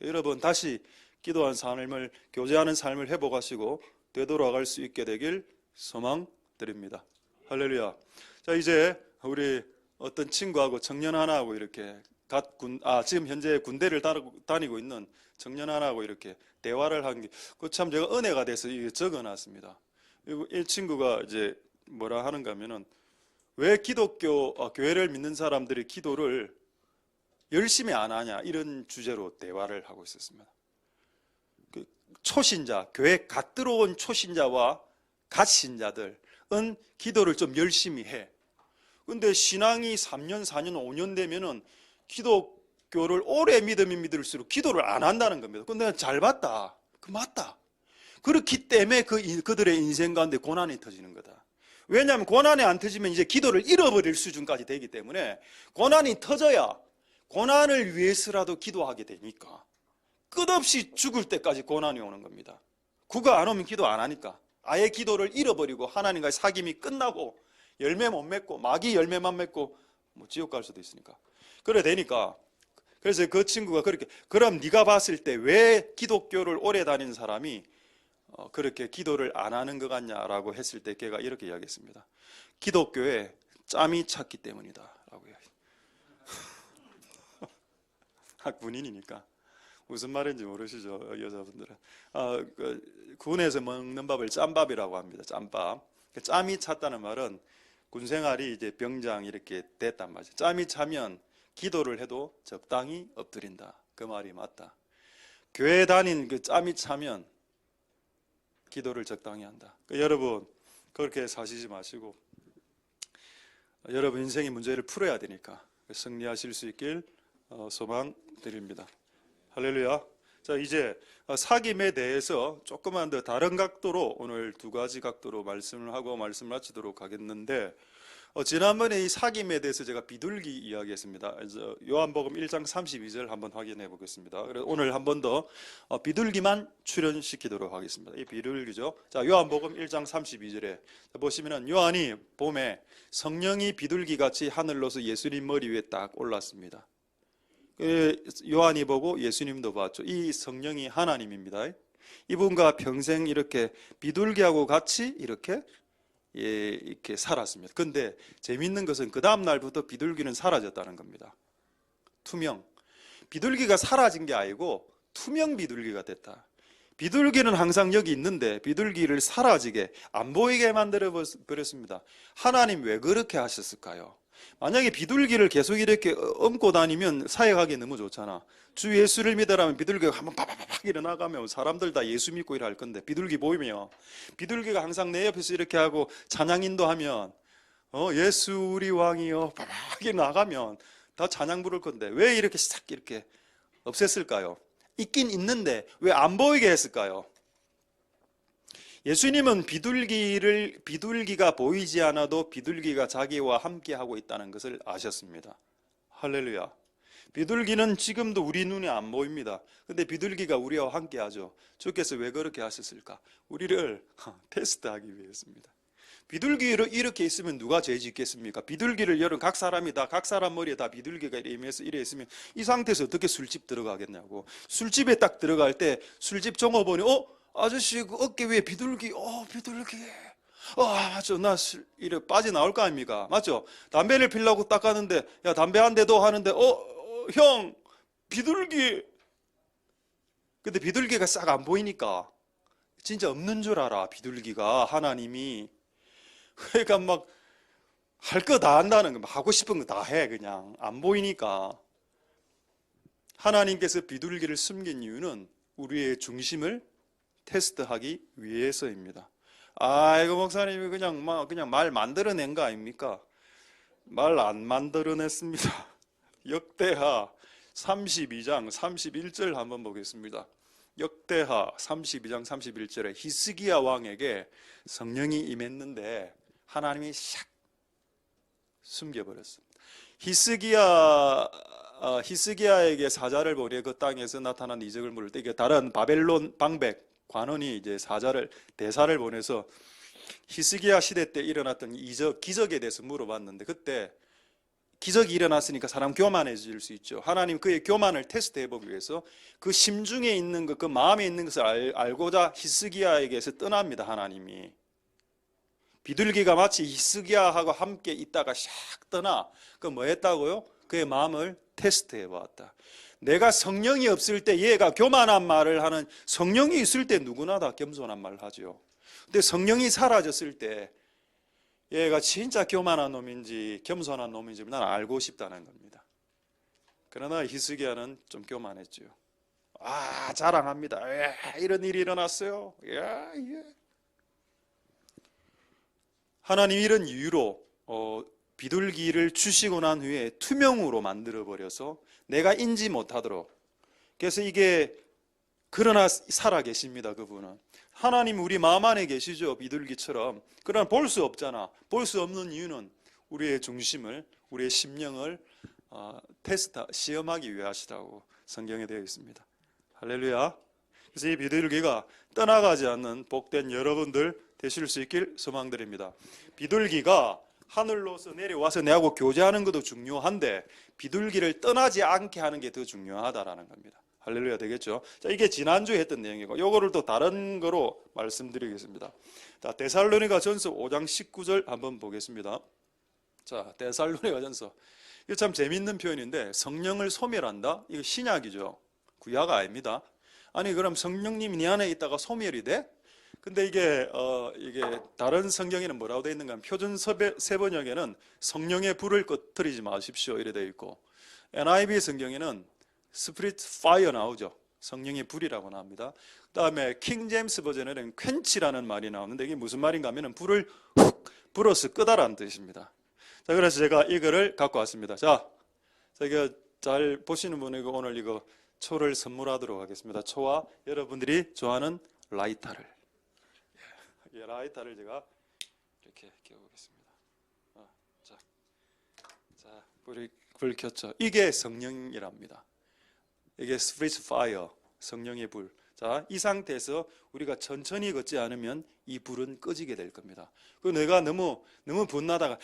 여러분, 다시 기도한 삶을, 교제하는 삶을 회복하시고 되돌아갈 수 있게 되길 소망드립니다. 할렐루야. 자, 이제 우리 어떤 친구하고 청년 하나하고 이렇게 지금 현재 군대를 다니고 있는 청년 하나하고 이렇게 대화를 한 게 그 참 제가 은혜가 돼서 이게 적어놨습니다. 이 친구가 이제 뭐라 하는가 하면은 왜 기독교 교회를 믿는 사람들이 기도를 열심히 안 하냐 이런 주제로 대화를 하고 있었습니다. 그 초신자, 교회 갓 들어온 초신자와 갓신자들은 기도를 좀 열심히 해. 근데 신앙이 3년, 4년, 5년 되면은 기독교를 오래 믿으면 믿을수록 기도를 안 한다는 겁니다. 근데 내가 잘 봤다. 그 맞다. 그렇기 때문에 그들의 인생 가운데 고난이 터지는 거다. 왜냐하면 고난이 안 터지면 이제 기도를 잃어버릴 수준까지 되기 때문에 고난이 터져야 고난을 위해서라도 기도하게 되니까 끝없이 죽을 때까지 고난이 오는 겁니다. 그거 안 오면 기도 안 하니까 아예 기도를 잃어버리고 하나님과의 사귐이 끝나고 열매 못 맺고 마귀 열매만 맺고 뭐 지옥 갈 수도 있으니까 그래 되니까 그래서 그 친구가 그렇게 그럼 네가 봤을 때 왜 기독교를 오래 다닌 사람이 그렇게 기도를 안 하는 것 같냐라고 했을 때 걔가 이렇게 이야기했습니다. 기독교에 짬이 찼기 때문이다 라고 이야기했습니다. 군인이니까 무슨 말인지 모르시죠 여자분들은. 군에서 먹는 밥을 짬밥이라고 합니다. 짬밥. 짬이 찼다는 말은 군 생활이 이제 병장 이렇게 됐단 말이죠. 짬이 차면 기도를 해도 적당히 엎드린다. 그 말이 맞다. 교회 다닌 그 짬이 차면 기도를 적당히 한다. 여러분 그렇게 사시지 마시고 여러분 인생의 문제를 풀어야 되니까 승리하실 수 있길 소망 드립니다. 할렐루야. 자 이제 사귐에 대해서 조금만 더 다른 각도로 오늘 두 가지 각도로 말씀을 하고 말씀을 마치도록 하겠는데 지난번에 이 사귐에 대해서 제가 비둘기 이야기했습니다. 요한복음 1장 32절 한번 확인해 보겠습니다. 그래서 오늘 한 번 더 비둘기만 출연시키도록 하겠습니다. 이 비둘기죠. 자 요한복음 1장 32절에 보시면은 요한이 봄에 성령이 비둘기같이 하늘로서 예수님 머리 위에 딱 올랐습니다. 요한이 보고 예수님도 봤죠. 이 성령이 하나님입니다. 이분과 평생 이렇게 비둘기하고 같이 이렇게 살았습니다. 근데 재미있는 것은 그 다음 날부터 비둘기는 사라졌다는 겁니다. 투명. 비둘기가 사라진 게 아니고 투명 비둘기가 됐다. 비둘기는 항상 여기 있는데 비둘기를 사라지게 안 보이게 만들어 버렸습니다. 하나님 왜 그렇게 하셨을까요? 만약에 비둘기를 계속 이렇게 얹고 다니면 사역하기 너무 좋잖아. 주 예수를 믿으라면 비둘기가 한번 파파파팍 일어나가면 사람들 다 예수 믿고 일할 건데 비둘기 보이면 비둘기가 항상 내 옆에서 이렇게 하고 찬양 인도하면 예수 우리 왕이여 파팍 일어나가면 다 찬양 부를 건데 왜 이렇게 싹 이렇게 없앴을까요? 있긴 있는데 왜 안 보이게 했을까요? 예수님은 비둘기가 보이지 않아도 비둘기가 자기와 함께 하고 있다는 것을 아셨습니다. 할렐루야. 비둘기는 지금도 우리 눈에 안 보입니다. 근데 비둘기가 우리와 함께 하죠. 주께서 왜 그렇게 하셨을까? 우리를 테스트하기 위해서입니다. 비둘기를 이렇게 있으면 누가 죄 짓겠습니까? 비둘기를 여러 각 사람이 다 각 사람 머리에 다 비둘기가 이래 있으면 이 상태에서 어떻게 술집 들어가겠냐고. 술집에 딱 들어갈 때 술집 종업원이 아저씨 그 어깨 위에 비둘기 비둘기 맞죠. 나 이래 빠져나올 거 아닙니까? 맞죠? 담배를 피려고 딱 가는데 야 담배 한 대 더 하는데 형 비둘기. 근데 비둘기가 싹 안 보이니까 진짜 없는 줄 알아. 비둘기가 하나님이 그러니까 막 할 거 다 한다는 거 하고 싶은 거 다 해. 그냥 안 보이니까. 하나님께서 비둘기를 숨긴 이유는 우리의 중심을 테스트하기 위해서입니다. 이거 목사님이 그냥 말 만들어낸 거 아닙니까? 말 안 만들어냈습니다. 역대하 32장 31절 한번 보겠습니다. 역대하 32장 31절에 히스기야 왕에게 성령이 임했는데 하나님이 샥 숨겨버렸습니다. 히스기야에게 사자를 보내 그 땅에서 나타난 이적을 물을 때 다른 바벨론 방백 관원이 이제 대사를 보내서 히스기야 시대 때 일어났던 기적에 대해서 물어봤는데 그때 기적이 일어났으니까 사람 교만해질 수 있죠. 하나님 그의 교만을 테스트해보기 위해서 그 심중에 있는 것, 그 마음에 있는 것을 알고자 히스기야에게서 떠납니다. 하나님이 비둘기가 마치 히스기야하고 함께 있다가 샥 떠나 그 뭐 했다고요? 그의 마음을 테스트해 보았다. 내가 성령이 없을 때 얘가 교만한 말을 하는, 성령이 있을 때 누구나 다 겸손한 말을 하죠. 근데 성령이 사라졌을 때 얘가 진짜 교만한 놈인지 겸손한 놈인지 난 알고 싶다는 겁니다. 그러나 히스기야는 좀 교만했죠. 자랑합니다. 이런 일이 일어났어요. 하나님 이런 이유로 비둘기를 주시고 난 후에 투명으로 만들어 버려서 내가 인지 못하도록. 그래서 이게, 그러나 살아 계십니다. 그분은 하나님 우리 마음 안에 계시죠. 비둘기처럼. 그러나 볼 수 없잖아. 볼 수 없는 이유는 우리의 중심을, 우리의 심령을 시험하기 위하시다고 성경에 되어 있습니다. 할렐루야. 그래서 이 비둘기가 떠나가지 않는 복된 여러분들 되실 수 있길 소망드립니다. 비둘기가 하늘로서 내려와서 내하고 교제하는 것도 중요한데 비둘기를 떠나지 않게 하는 게 더 중요하다라는 겁니다. 할렐루야 되겠죠? 자, 이게 지난주에 했던 내용이고 이거를 또 다른 거로 말씀드리겠습니다. 자, 데살로니가 전서 5장 19절 한번 보겠습니다. 자, 데살로니가 전서. 이거 참 재밌는 표현인데 성령을 소멸한다? 이거 신약이죠. 구약 아닙니다. 아니 그럼 성령님이 네 안에 있다가 소멸이 돼? 근데 이게 다른 성경에는 뭐라고 되어 있는가 하면 표준 세번역에는 성령의 불을 꺼뜨리지 마십시오 이래 되어 있고, NIV 성경에는 스피릿 파이어 나오죠. 성령의 불이라고 나옵니다. 그 다음에 킹 제임스 버전에는 퀸치라는 말이 나오는데 이게 무슨 말인가 하면 불을 훅 불어서 끄다라는 뜻입니다. 자, 그래서 제가 이거를 갖고 왔습니다. 자, 이거 잘 보시는 분이고 오늘 이거 초를 선물하도록 하겠습니다. 초와 여러분들이 좋아하는 라이터를. 라이터를 제가 이렇게 켜보겠습니다. 자, 불 켰죠. 이게 성령이랍니다. 이게 스피릿 파이어, 성령의 불. 자, 이 상태에서 우리가 천천히 걷지 않으면 이 불은 꺼지게 될 겁니다. 그 내가 너무 분나다가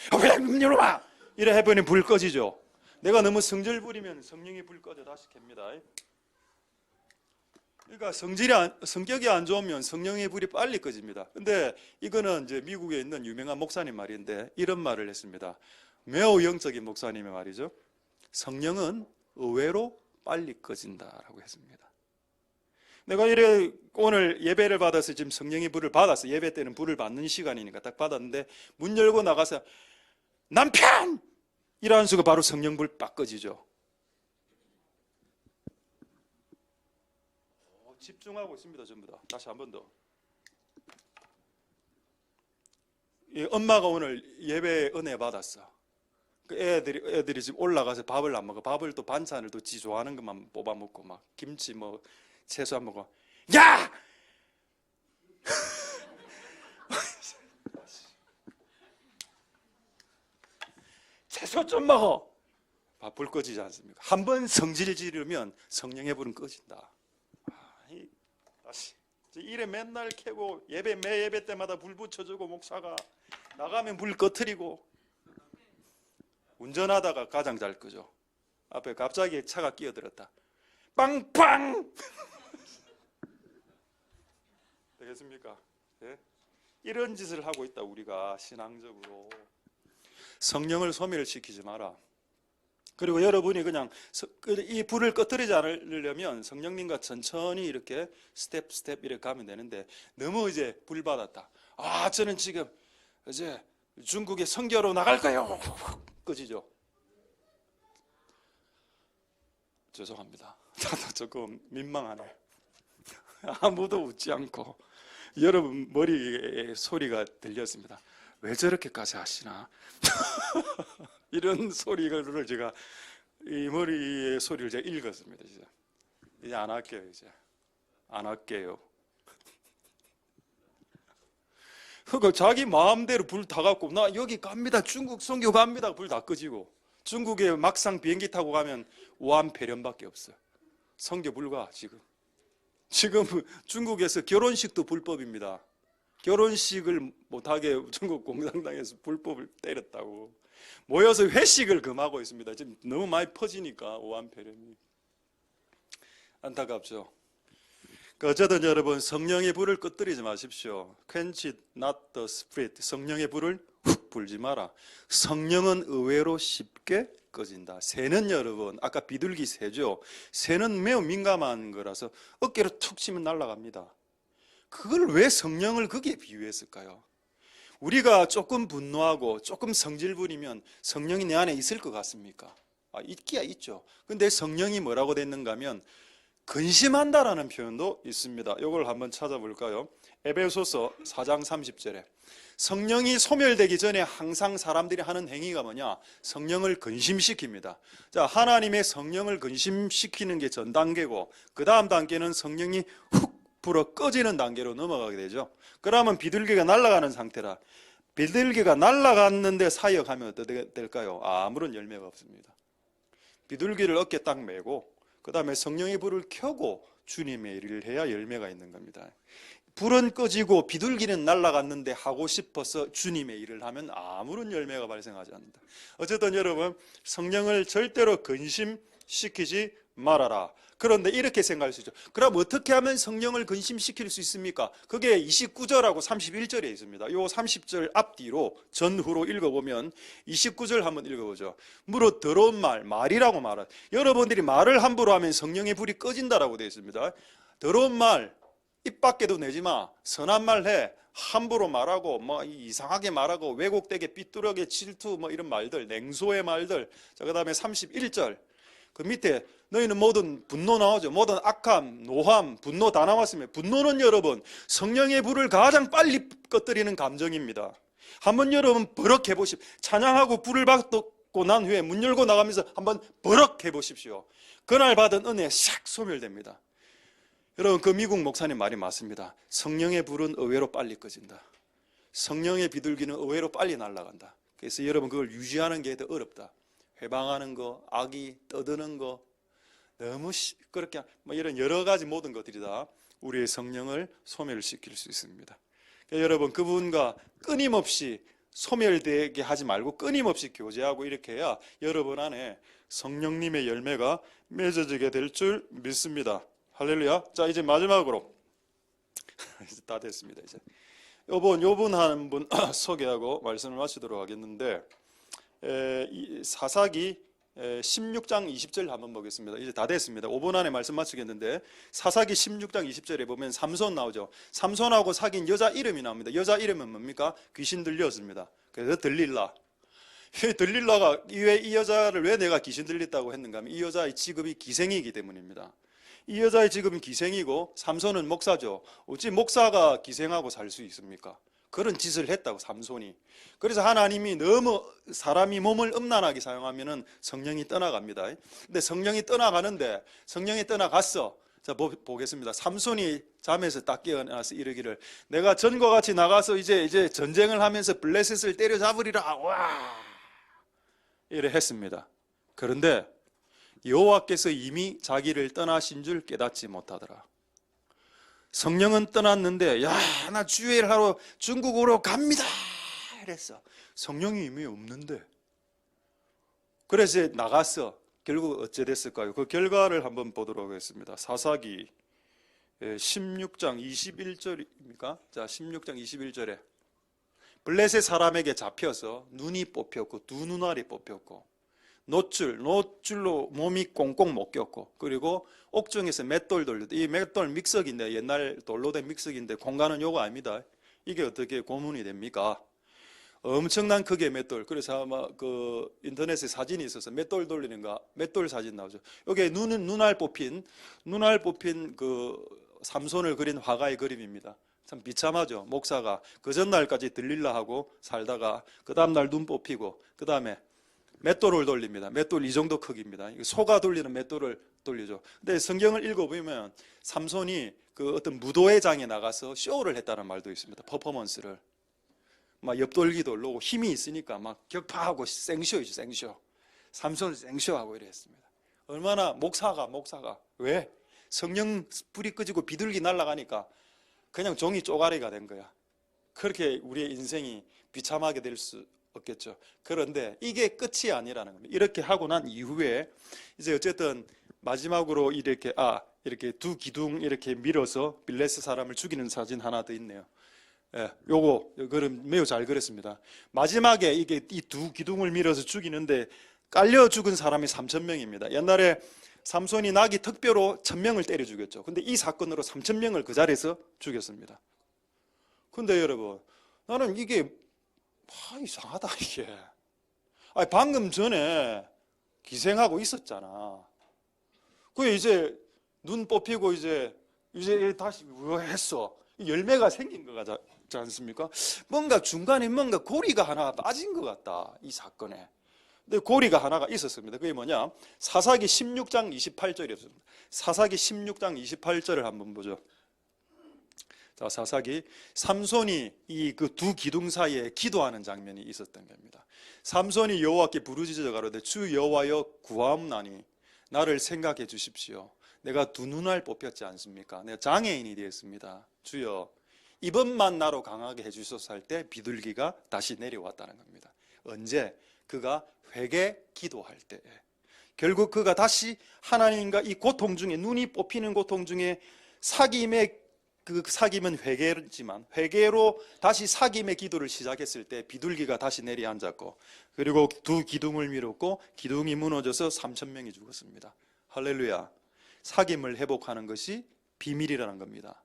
이래 해보니 불 꺼지죠. 내가 너무 성질 부리면 성령의 불 꺼져 다시 켭니다. 그러니까 성격이 안 좋으면 성령의 불이 빨리 꺼집니다. 근데 이거는 이제 미국에 있는 유명한 목사님 말인데 이런 말을 했습니다. 매우 영적인 목사님의 말이죠. 성령은 의외로 빨리 꺼진다라고 했습니다. 내가 오늘 예배를 받아서 지금 성령의 불을 받았어. 예배 때는 불을 받는 시간이니까 딱 받았는데 문 열고 나가서 남편! 이라는 수가 바로 성령불 빡 꺼지죠. 집중하고 있습니다. 전부 다. 다시 한 번 더. 엄마가 오늘 예배 은혜 받았어. 그 애들이 지금 올라가서 밥을 안 먹어. 밥을 또 반찬을 또 지 좋아하는 것만 뽑아 먹고 막 김치 뭐 채소 안 먹어. 야! 채소 좀 먹어. 불 꺼지지 않습니까? 한번 성질 지르면 성령의 불은 꺼진다. 다시 이래 맨날 켜고 매 예배 때마다 불 붙여주고 목사가 나가면 불 꺼트리고 운전하다가 가장 잘 끄죠. 앞에 갑자기 차가 끼어들었다. 빵빵! 되겠습니까? 네? 이런 짓을 하고 있다. 우리가 신앙적으로 성령을 소멸시키지 마라. 그리고 여러분이 그냥 이 불을 꺼뜨리지 않으려면 성령님과 천천히 이렇게 스텝 이렇게 가면 되는데 너무 이제 불 받았다. 저는 지금 이제 중국에 선교로 나갈 거예요. 꺼지죠. 죄송합니다. 조금 민망하네. 아무도 웃지 않고 여러분 머리에 소리가 들렸습니다. 왜 저렇게까지 하시나? 이런 소리를 제가 이 머리의 소리를 제가 읽었습니다. 이제 안 할게요. 이제 안 할게요. 그러니까 자기 마음대로 불 다 갖고 나 여기 갑니다. 중국 선교 갑니다. 불 다 꺼지고 중국에 막상 비행기 타고 가면 우한폐렴밖에 없어요. 선교 불가 지금 중국에서 결혼식도 불법입니다. 결혼식을 못하게 중국 공산당에서 불법을 때렸다고. 모여서 회식을 금하고 있습니다. 지금 너무 많이 퍼지니까 우한폐렴이. 안타깝죠. 어쨌든 여러분, 성령의 불을 끄뜨리지 마십시오. Quench not the spirit. 성령의 불을 훅 불지 마라. 성령은 의외로 쉽게 꺼진다. 새는 여러분, 아까 비둘기 새죠. 새는 매우 민감한 거라서 어깨로 툭 치면 날아갑니다. 그걸 왜 성령을 거기에 비유했을까요? 우리가 조금 분노하고 조금 성질 부리면 성령이 내 안에 있을 것 같습니까? 있기야 있죠. 근데 성령이 뭐라고 됐는가 하면 근심한다라는 표현도 있습니다. 이걸 한번 찾아볼까요? 에베소서 4장 30절에 성령이 소멸되기 전에 항상 사람들이 하는 행위가 뭐냐? 성령을 근심시킵니다. 자, 하나님의 성령을 근심시키는 게 전 단계고, 그 다음 단계는 성령이 훅 불어 꺼지는 단계로 넘어가게 되죠. 그러면 비둘기가 날아가는 상태라. 비둘기가 날아갔는데 사역하면 어떻게 될까요? 아무런 열매가 없습니다. 비둘기를 어깨 딱 메고 그 다음에 성령의 불을 켜고 주님의 일을 해야 열매가 있는 겁니다. 불은 꺼지고 비둘기는 날아갔는데 하고 싶어서 주님의 일을 하면 아무런 열매가 발생하지 않는다. 어쨌든 여러분, 성령을 절대로 근심시키지 말아라. 그런데 이렇게 생각할 수 있죠. 그럼 어떻게 하면 성령을 근심시킬 수 있습니까? 그게 29절하고 31절에 있습니다. 요 30절 앞뒤로 전후로 읽어보면 29절 한번 읽어보죠. 무릇 더러운 말이라고 말한, 여러분들이 말을 함부로 하면 성령의 불이 꺼진다라고 되어 있습니다. 더러운 말 입 밖에도 내지 마. 선한 말 해. 함부로 말하고 뭐 이상하게 말하고 왜곡되게 삐뚤하게 질투 뭐 이런 말들, 냉소의 말들. 자, 그다음에 31절 그 밑에 너희는 모든 분노 나오죠. 모든 악함, 노함, 분노 다 나왔습니다. 분노는 여러분 성령의 불을 가장 빨리 꺼뜨리는 감정입니다. 한번 여러분 버럭 해보십시오. 찬양하고 불을 받고 난 후에 문 열고 나가면서 한번 버럭 해보십시오. 그날 받은 은혜 싹 소멸됩니다. 여러분, 그 미국 목사님 말이 맞습니다. 성령의 불은 의외로 빨리 꺼진다. 성령의 비둘기는 의외로 빨리 날아간다. 그래서 여러분 그걸 유지하는 게 더 어렵다. 회방하는 거, 악이 떠드는 거, 너무 그렇게 뭐 이런 여러 가지 모든 것들이 다 우리의 성령을 소멸시킬 수 있습니다. 그러니까 여러분, 그분과 끊임없이 소멸되게 하지 말고 끊임없이 교제하고 이렇게 해야 여러분 안에 성령님의 열매가 맺어지게 될 줄 믿습니다. 할렐루야. 자, 이제 마지막으로 이제 다 됐습니다. 이제 요분 한 분 소개하고 말씀을 마치도록 하겠는데, 사사기 16장 20절 한번 보겠습니다. 이제 다 됐습니다. 5분 안에 말씀 마치겠는데, 사사기 16장 20절에 보면 삼손 나오죠. 삼손하고 사귄 여자 이름이 나옵니다. 여자 이름은 뭡니까? 귀신 들렸습니다. 그래서 들릴라. 들릴라가 왜 이 여자를 왜 내가 귀신 들렸다고 했는가 하면 이 여자의 직업이 기생이기 때문입니다. 이 여자의 직업은 기생이고 삼손은 목사죠. 어찌 목사가 기생하고 살 수 있습니까? 그런 짓을 했다고 삼손이. 그래서 하나님이 너무 사람이 몸을 음란하게 사용하면은 성령이 떠나갑니다. 근데 성령이 떠나가는데 성령이 떠나갔어. 자, 보겠습니다. 삼손이 잠에서 딱 깨어나서 이르기를 내가 전과 같이 나가서 이제 전쟁을 하면서 블레셋을 때려잡으리라. 와! 이래 했습니다. 그런데 여호와께서 이미 자기를 떠나신 줄 깨닫지 못하더라. 성령은 떠났는데 야, 나 주일 하러 중국으로 갑니다 이랬어. 성령이 이미 없는데. 그래서 나갔어. 결국 어째 됐을까요? 그 결과를 한번 보도록 하겠습니다. 사사기 16장 21절입니까? 자, 16장 21절에 블레셋 사람에게 잡혀서 눈이 뽑혔고 두 눈알이 뽑혔고 노줄로 몸이 꽁꽁 묶였고, 그리고 옥중에서 맷돌 돌리고, 이 맷돌 믹서기인데 옛날 돌로 된 믹서기인데 공간은 요거 아닙니다. 이게 어떻게 고문이 됩니까? 엄청난 크기의 맷돌. 그래서 아마 그 인터넷에 사진이 있어서 맷돌 돌리는 거, 맷돌 사진 나오죠. 여기에 눈알 뽑힌 그 삼손을 그린 화가의 그림입니다. 참 비참하죠. 목사가 그 전날까지 들릴라 하고 살다가 그 다음날 눈 뽑히고 그 다음에 맷돌을 돌립니다. 맷돌 이 정도 크기입니다. 소가 돌리는 맷돌을 돌리죠. 근데 성경을 읽어보면 삼손이 그 어떤 무도회 장에 나가서 쇼를 했다는 말도 있습니다. 퍼포먼스를. 막 옆돌기도 올라오고 힘이 있으니까 막 격파하고 생쇼이죠. 생쇼. 삼손을 생쇼하고 이래 했습니다. 얼마나 목사가 왜? 성령 불이 꺼지고 비둘기 날아가니까 그냥 종이 쪼가리가 된 거야. 그렇게 우리의 인생이 비참하게 될 수 없겠죠. 그런데 이게 끝이 아니라는 겁니다. 이렇게 하고 난 이후에 이제 어쨌든 마지막으로 이렇게 두 기둥 이렇게 밀어서 블레셋 사람을 죽이는 사진 하나 더 있네요. 예, 요거 그럼 매우 잘 그렸습니다. 마지막에 이게 이 두 기둥을 밀어서 죽이는데 깔려 죽은 사람이 3,000명입니다. 옛날에 삼손이 나귀 특별로 1,000명을 때려 죽였죠. 근데 이 사건으로 3,000명을 그 자리에서 죽였습니다. 근데 여러분, 나는 이게 이상하다 이게. 방금 전에 기생하고 있었잖아. 그 이제 눈 뽑히고 이제 다시 했어. 열매가 생긴 것 같지 않습니까? 뭔가 중간에 뭔가 고리가 하나 빠진 것 같다, 이 사건에. 근데 고리가 하나가 있었습니다. 그게 뭐냐? 사사기 16장 28절이었습니다. 사사기 16장 28절을 한번 보죠. 자, 사사기 삼손이 이 그 두 기둥 사이에 기도하는 장면이 있었던 겁니다. 삼손이 여호와께 부르짖어 가로되 주 여호와여 구하옵나니 나를 생각해 주십시오. 내가 두 눈알 뽑혔지 않습니까? 내가 장애인이 되었습니다. 주여 이번만 나로 강하게 해주소서 할 때 비둘기가 다시 내려왔다는 겁니다. 언제? 그가 회개 기도할 때. 결국 그가 다시 하나님과 이 고통 중에, 눈이 뽑히는 고통 중에 그 사귐은 회개지만 회개로 다시 사귐의 기도를 시작했을 때 비둘기가 다시 내려앉았고, 그리고 두 기둥을 밀었고 기둥이 무너져서 3,000명이 죽었습니다. 할렐루야. 사귐을 회복하는 것이 비밀이라는 겁니다.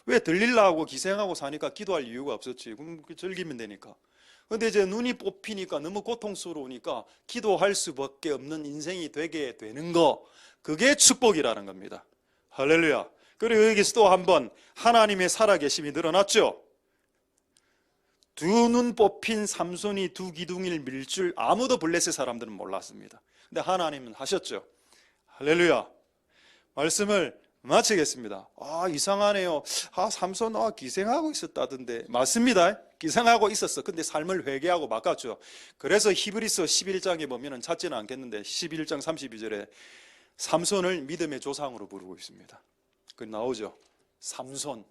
왜 들릴라고 기생하고 사니까 기도할 이유가 없었지. 그럼 즐기면 되니까. 근데 이제 눈이 뽑히니까 너무 고통스러우니까 기도할 수밖에 없는 인생이 되게 되는 거, 그게 축복이라는 겁니다. 할렐루야. 그리고 여기서 또 한번 하나님의 살아계심이 늘어났죠. 두 눈 뽑힌 삼손이 두 기둥을 밀 줄 아무도 블레셋 사람들은 몰랐습니다. 근데 하나님은 하셨죠. 할렐루야. 말씀을 마치겠습니다. 이상하네요. 삼손 기생하고 있었다던데. 맞습니다. 기생하고 있었어. 근데 삶을 회개하고 바꿨죠. 그래서 히브리서 11장에 보면 찾지는 않겠는데 11장 32절에 삼손을 믿음의 조상으로 부르고 있습니다. 그 나오죠. 삼손.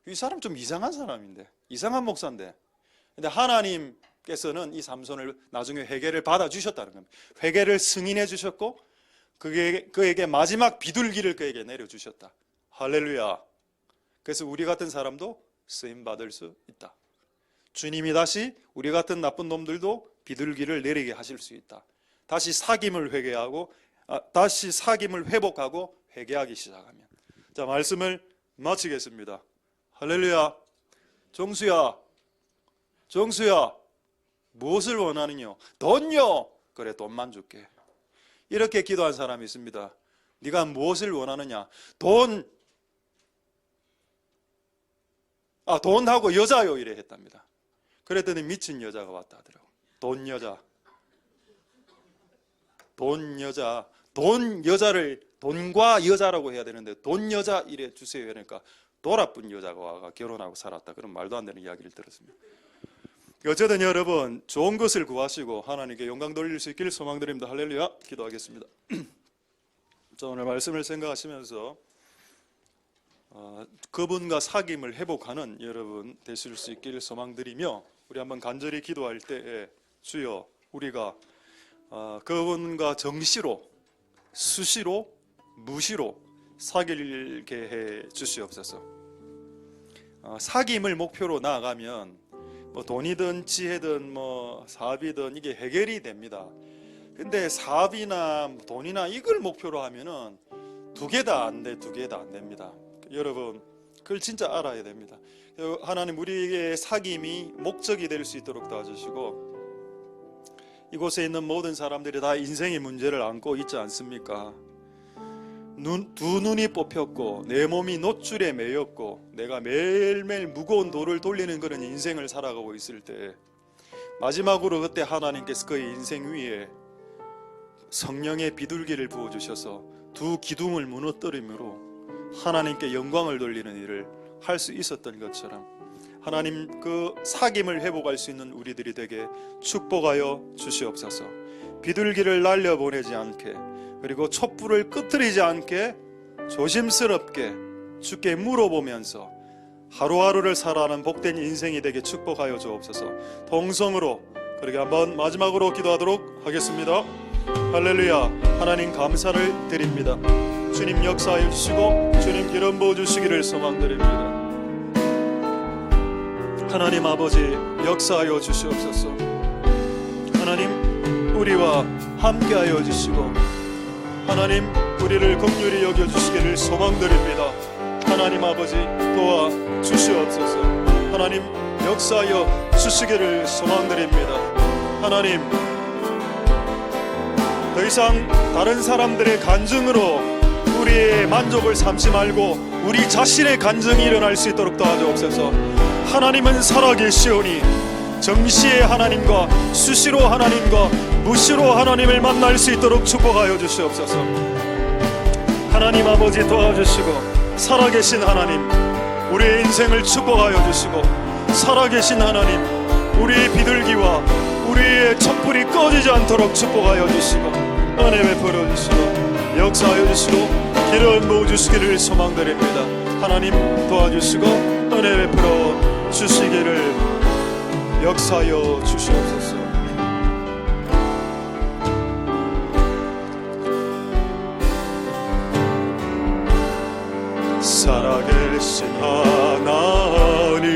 이 사람 좀 이상한 사람인데, 이상한 목사인데, 근데 하나님께서는 이 삼손을 나중에 회개를 받아주셨다는 겁니다. 회개를 승인해 주셨고 그에게 마지막 비둘기를 그에게 내려주셨다. 할렐루야. 그래서 우리 같은 사람도 쓰임받을 수 있다. 주님이 다시 우리 같은 나쁜 놈들도 비둘기를 내리게 하실 수 있다. 다시 사귐을 회복하고 회개하기 시작하면. 자, 말씀을 마치겠습니다. 할렐루야. 정수야, 무엇을 원하느냐? 돈요. 그래, 돈만 줄게. 이렇게 기도한 사람이 있습니다. 네가 무엇을 원하느냐? 돈하고 여자요, 이래 했답니다. 그랬더니 미친 여자가 왔다 하더라고. 돈 여자를 돈과 여자라고 해야 되는데 돈 여자 이래 주세요. 그러니까 돌아쁜 여자가 와가 결혼하고 살았다. 그런 말도 안 되는 이야기를 들었습니다. 어쨌든 여러분, 좋은 것을 구하시고 하나님께 영광 돌릴 수 있기를 소망드립니다. 할렐루야. 기도하겠습니다. 자, 오늘 말씀을 생각하시면서 그분과 사귐을 회복하는 여러분 되실 수 있기를 소망드리며, 우리 한번 간절히 기도할 때에 주여 우리가 그분과 정시로, 수시로, 무시로 사귀게 해 주시옵소서. 사귐을 목표로 나아가면 돈이든 지혜든 사업이든 이게 해결이 됩니다. 근데 사업이나 돈이나 이걸 목표로 하면은 두 개 다 안 됩니다. 여러분, 그걸 진짜 알아야 됩니다. 하나님 우리에게 사귐이 목적이 될 수 있도록 도와주시고, 이곳에 있는 모든 사람들이 다 인생의 문제를 안고 있지 않습니까? 두 눈이 뽑혔고 내 몸이 노출에 매였고 내가 매일매일 무거운 돌을 돌리는 그런 인생을 살아가고 있을 때, 마지막으로 그때 하나님께서 그의 인생 위에 성령의 비둘기를 부어주셔서 두 기둥을 무너뜨림으로 하나님께 영광을 돌리는 일을 할 수 있었던 것처럼, 하나님 그 사귐을 회복할 수 있는 우리들이 되게 축복하여 주시옵소서. 비둘기를 날려보내지 않게, 그리고 촛불을 끄트리지 않게 조심스럽게 주께 물어보면서 하루하루를 살아가는 복된 인생이 되게 축복하여 주옵소서. 동성으로 그렇게 한번 마지막으로 기도하도록 하겠습니다. 할렐루야. 하나님 감사를 드립니다. 주님 역사하여 주시고 주님 기름 부어 주시기를 소망드립니다. 하나님 아버지 역사하여 주시옵소서. 하나님 우리와 함께하여 주시고 하나님 우리를 긍휼히 여겨주시기를 소망드립니다. 하나님 아버지 도와 주시옵소서. 하나님 역사하여 주시기를 소망드립니다. 하나님 더 이상 다른 사람들의 간증으로 우리의 만족을 삼지 말고 우리 자신의 간증이 일어날 수 있도록 도와주옵소서. 하나님은 살아계시오니 정시의 하나님과 수시로 하나님과 무시로 하나님을 만날 수 있도록 축복하여 주시옵소서. 하나님 아버지 도와주시고 살아계신 하나님 우리의 인생을 축복하여 주시고 살아계신 하나님 우리의 비둘기와 우리의 촛불이 꺼지지 않도록 축복하여 주시고 은혜 베풀어 주시고 역사하여 주시고 기름 부어 주시기를 소망드립니다. 하나님 도와주시고 은혜 베풀어 주시기를 역사하여 주시옵소서. 살아계신 하나님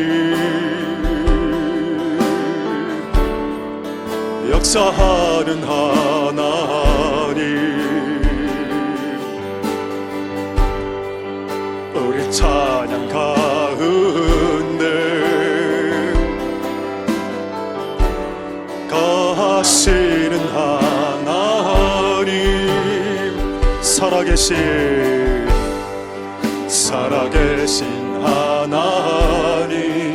역사하는 하나님 우리 찬양 가운데 가시는 하나님 살아계신 하나님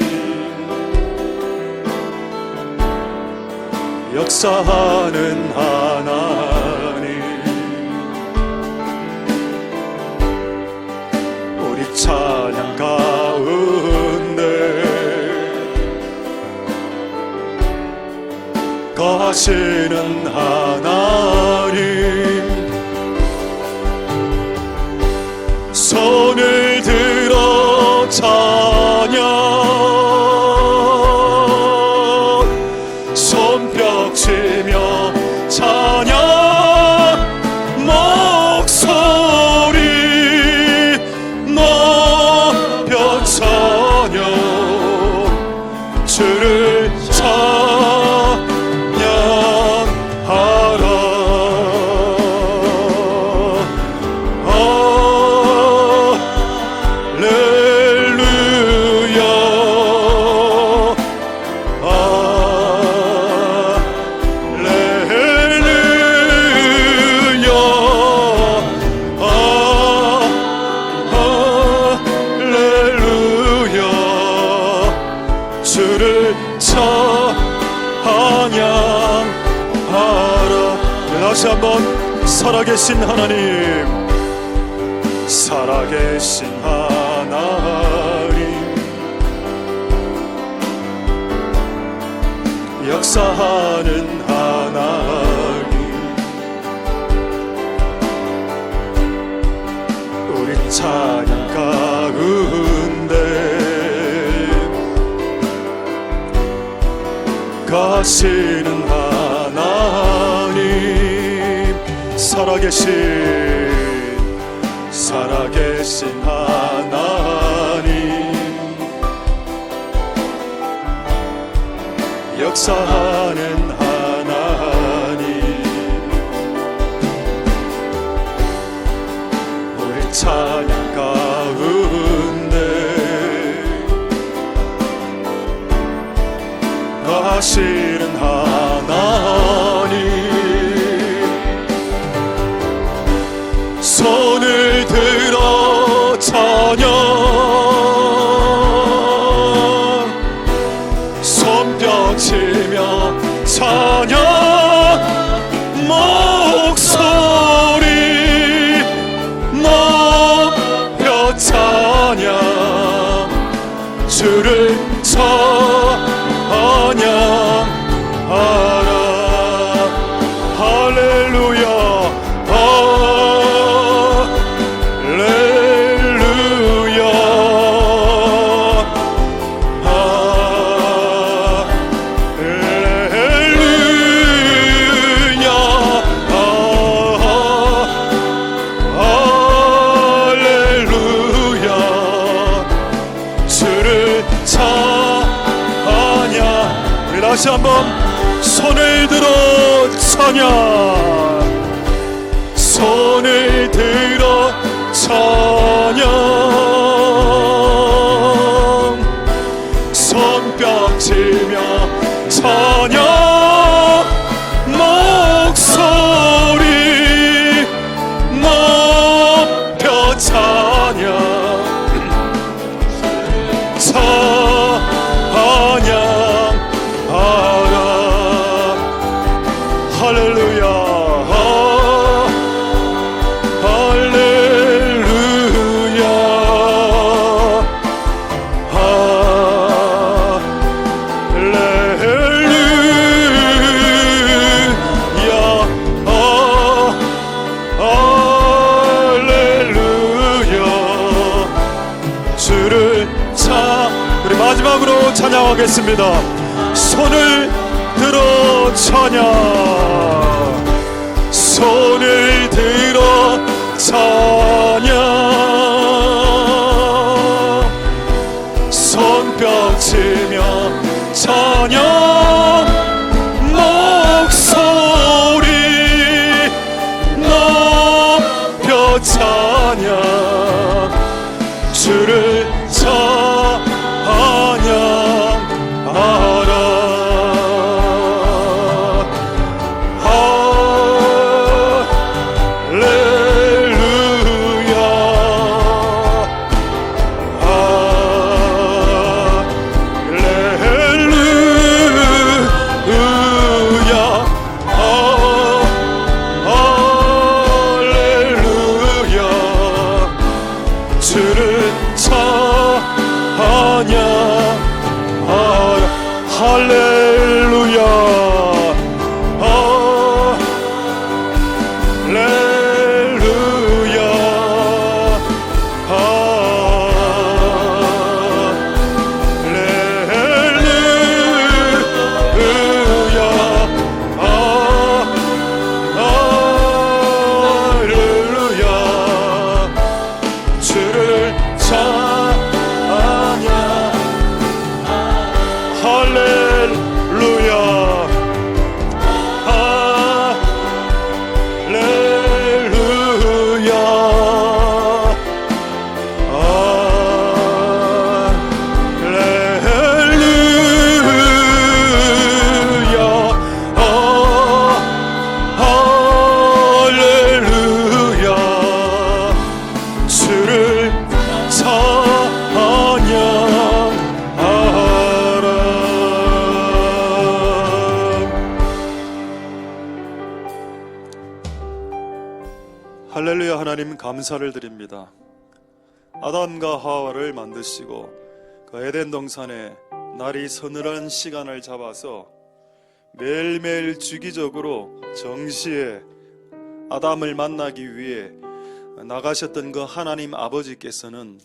역사하는 하나님 우리 찬양 가운데 거하시는 하나님 손을 들어 찬양 손뼉치며 찬양 목소리 높여 찬양 주를 다시 한번 살아계신 하나님 살아계신 하나님 역사하는 하나님 우리 찬양 가운데 가시는 하나님 살아계신 하나님 역사하는 하나님 우리 찬양 가운데 가시는 하나님 손을 들어 찬양 손뼉치며 찬양 목소리 높여 찬양 주를 찬양하라 할렐루야 다시 한번 손을 들어 찬양, 손을 들어 찬양, 손뼉치며 찬양, 목소리 높여 찬양, 찬양하라. 할렐루야, 할렐루야, 할렐루야. 주를 우리 마지막으로 찬양하겠습니다. 손을 들어 찬양, 손을 들어 찬양, 손뼉치며 찬양, 목소리 높여 찬양, 주를 찬양하라. 할렐루야, 할렐루야, 할렐루야, 주를 찬양, 할렐루야, 할렐루야, 할렐루야, 주를 찬양하라. 할렐루야. 하나님 감사를 드립니다. 아담과 하와를 만드시고 그 에덴 동산에 날이 서늘한 시간을 잡아서 매일매일 주기적으로 정시에 아담을 만나기 위해 나가셨던 그 하나님 아버지께서는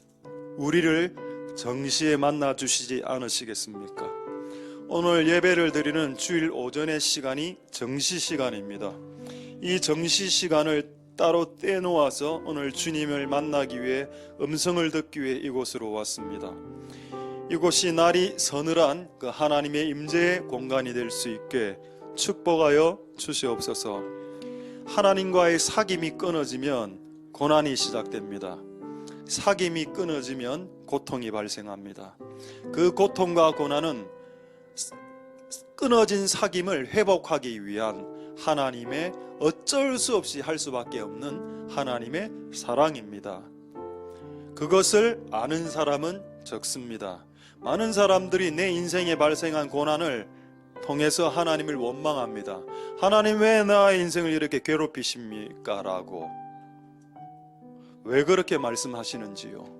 우리를 정시에 만나 주시지 않으시겠습니까? 오늘 예배를 드리는 주일 오전의 시간이 정시 시간입니다. 이 정시 시간을 따로 떼놓아서 오늘 주님을 만나기 위해 음성을 듣기 위해 이곳으로 왔습니다. 이곳이 날이 서늘한 그 하나님의 임재의 공간이 될 수 있게 축복하여 주시옵소서. 하나님과의 사귐이 끊어지면 고난이 시작됩니다. 사귐이 끊어지면 고통이 발생합니다. 그 고통과 고난은 끊어진 사귐을 회복하기 위한 하나님의 어쩔 수 없이 할 수밖에 없는 하나님의 사랑입니다. 그것을 아는 사람은 적습니다. 많은 사람들이 내 인생에 발생한 고난을 통해서 하나님을 원망합니다. 하나님 왜 나의 인생을 이렇게 괴롭히십니까? 라고. 왜 그렇게 말씀하시는지요?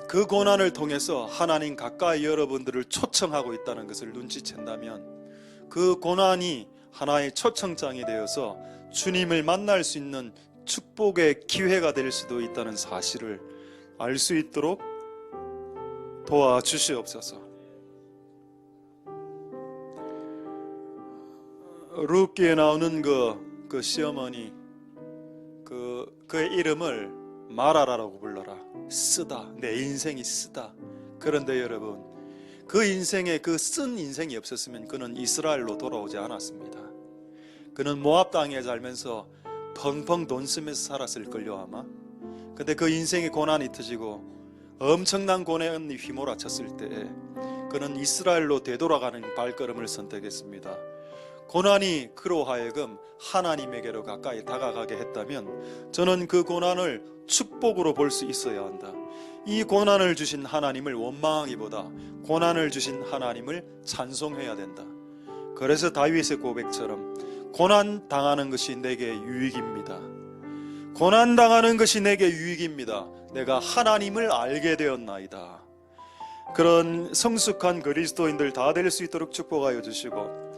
그 고난을 통해서 하나님 가까이 여러분들을 초청하고 있다는 것을 눈치챈다면 그 고난이 하나의 초청장이 되어서 주님을 만날 수 있는 축복의 기회가 될 수도 있다는 사실을 알 수 있도록 도와주시옵소서. 룻기에 나오는 그 시어머니 그의 이름을 마라라라고 불러라. 쓰다. 내 인생이 쓰다. 그런데 여러분, 그 인생에 그 쓴 인생이 없었으면 그는 이스라엘로 돌아오지 않았습니다. 그는 모압 땅에 살면서 펑펑 돈 쓰면서 살았을걸요 아마. 근데 그 인생의 고난이 터지고 엄청난 고난이 휘몰아쳤을 때 그는 이스라엘로 되돌아가는 발걸음을 선택했습니다. 고난이 그로 하여금 하나님에게로 가까이 다가가게 했다면 저는 그 고난을 축복으로 볼 수 있어야 한다. 이 고난을 주신 하나님을 원망하기보다 고난을 주신 하나님을 찬송해야 된다. 그래서 다윗의 고백처럼 고난 당하는 것이 내게 유익입니다. 고난 당하는 것이 내게 유익입니다. 내가 하나님을 알게 되었나이다. 그런 성숙한 그리스도인들 다 될 수 있도록 축복하여 주시고,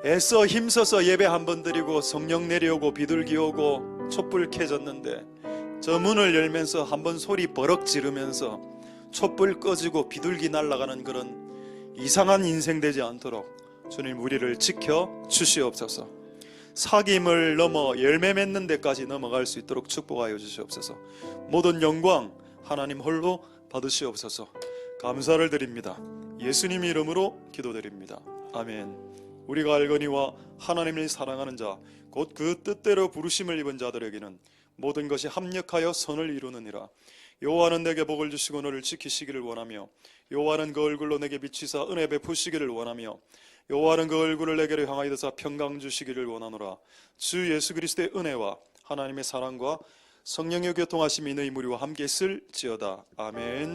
애써 힘써서 예배 한 번 드리고 성령 내려오고 비둘기 오고 촛불 켜졌는데 저 문을 열면서 한번 소리 버럭 지르면서 촛불 꺼지고 비둘기 날아가는 그런 이상한 인생 되지 않도록 주님 우리를 지켜 주시옵소서. 사귐을 넘어 열매 맺는 데까지 넘어갈 수 있도록 축복하여 주시옵소서. 모든 영광 하나님 홀로 받으시옵소서. 감사를 드립니다. 예수님 이름으로 기도드립니다. 아멘. 우리가 알거니와 하나님을 사랑하는 자 곧 그 뜻대로 부르심을 입은 자들에게는 모든 것이 합력하여 선을 이루느니라. 여호와는 내게 복을 주시고 너를 지키시기를 원하며 여호와는 그 얼굴로 내게 비치사 은혜 베푸시기를 원하며 여호와는 그 얼굴을 내게로 향하여 드사 평강 주시기를 원하노라. 주 예수 그리스도의 은혜와 하나님의 사랑과 성령의 교통하심이 너희 무리와 함께 있을지어다. 아멘.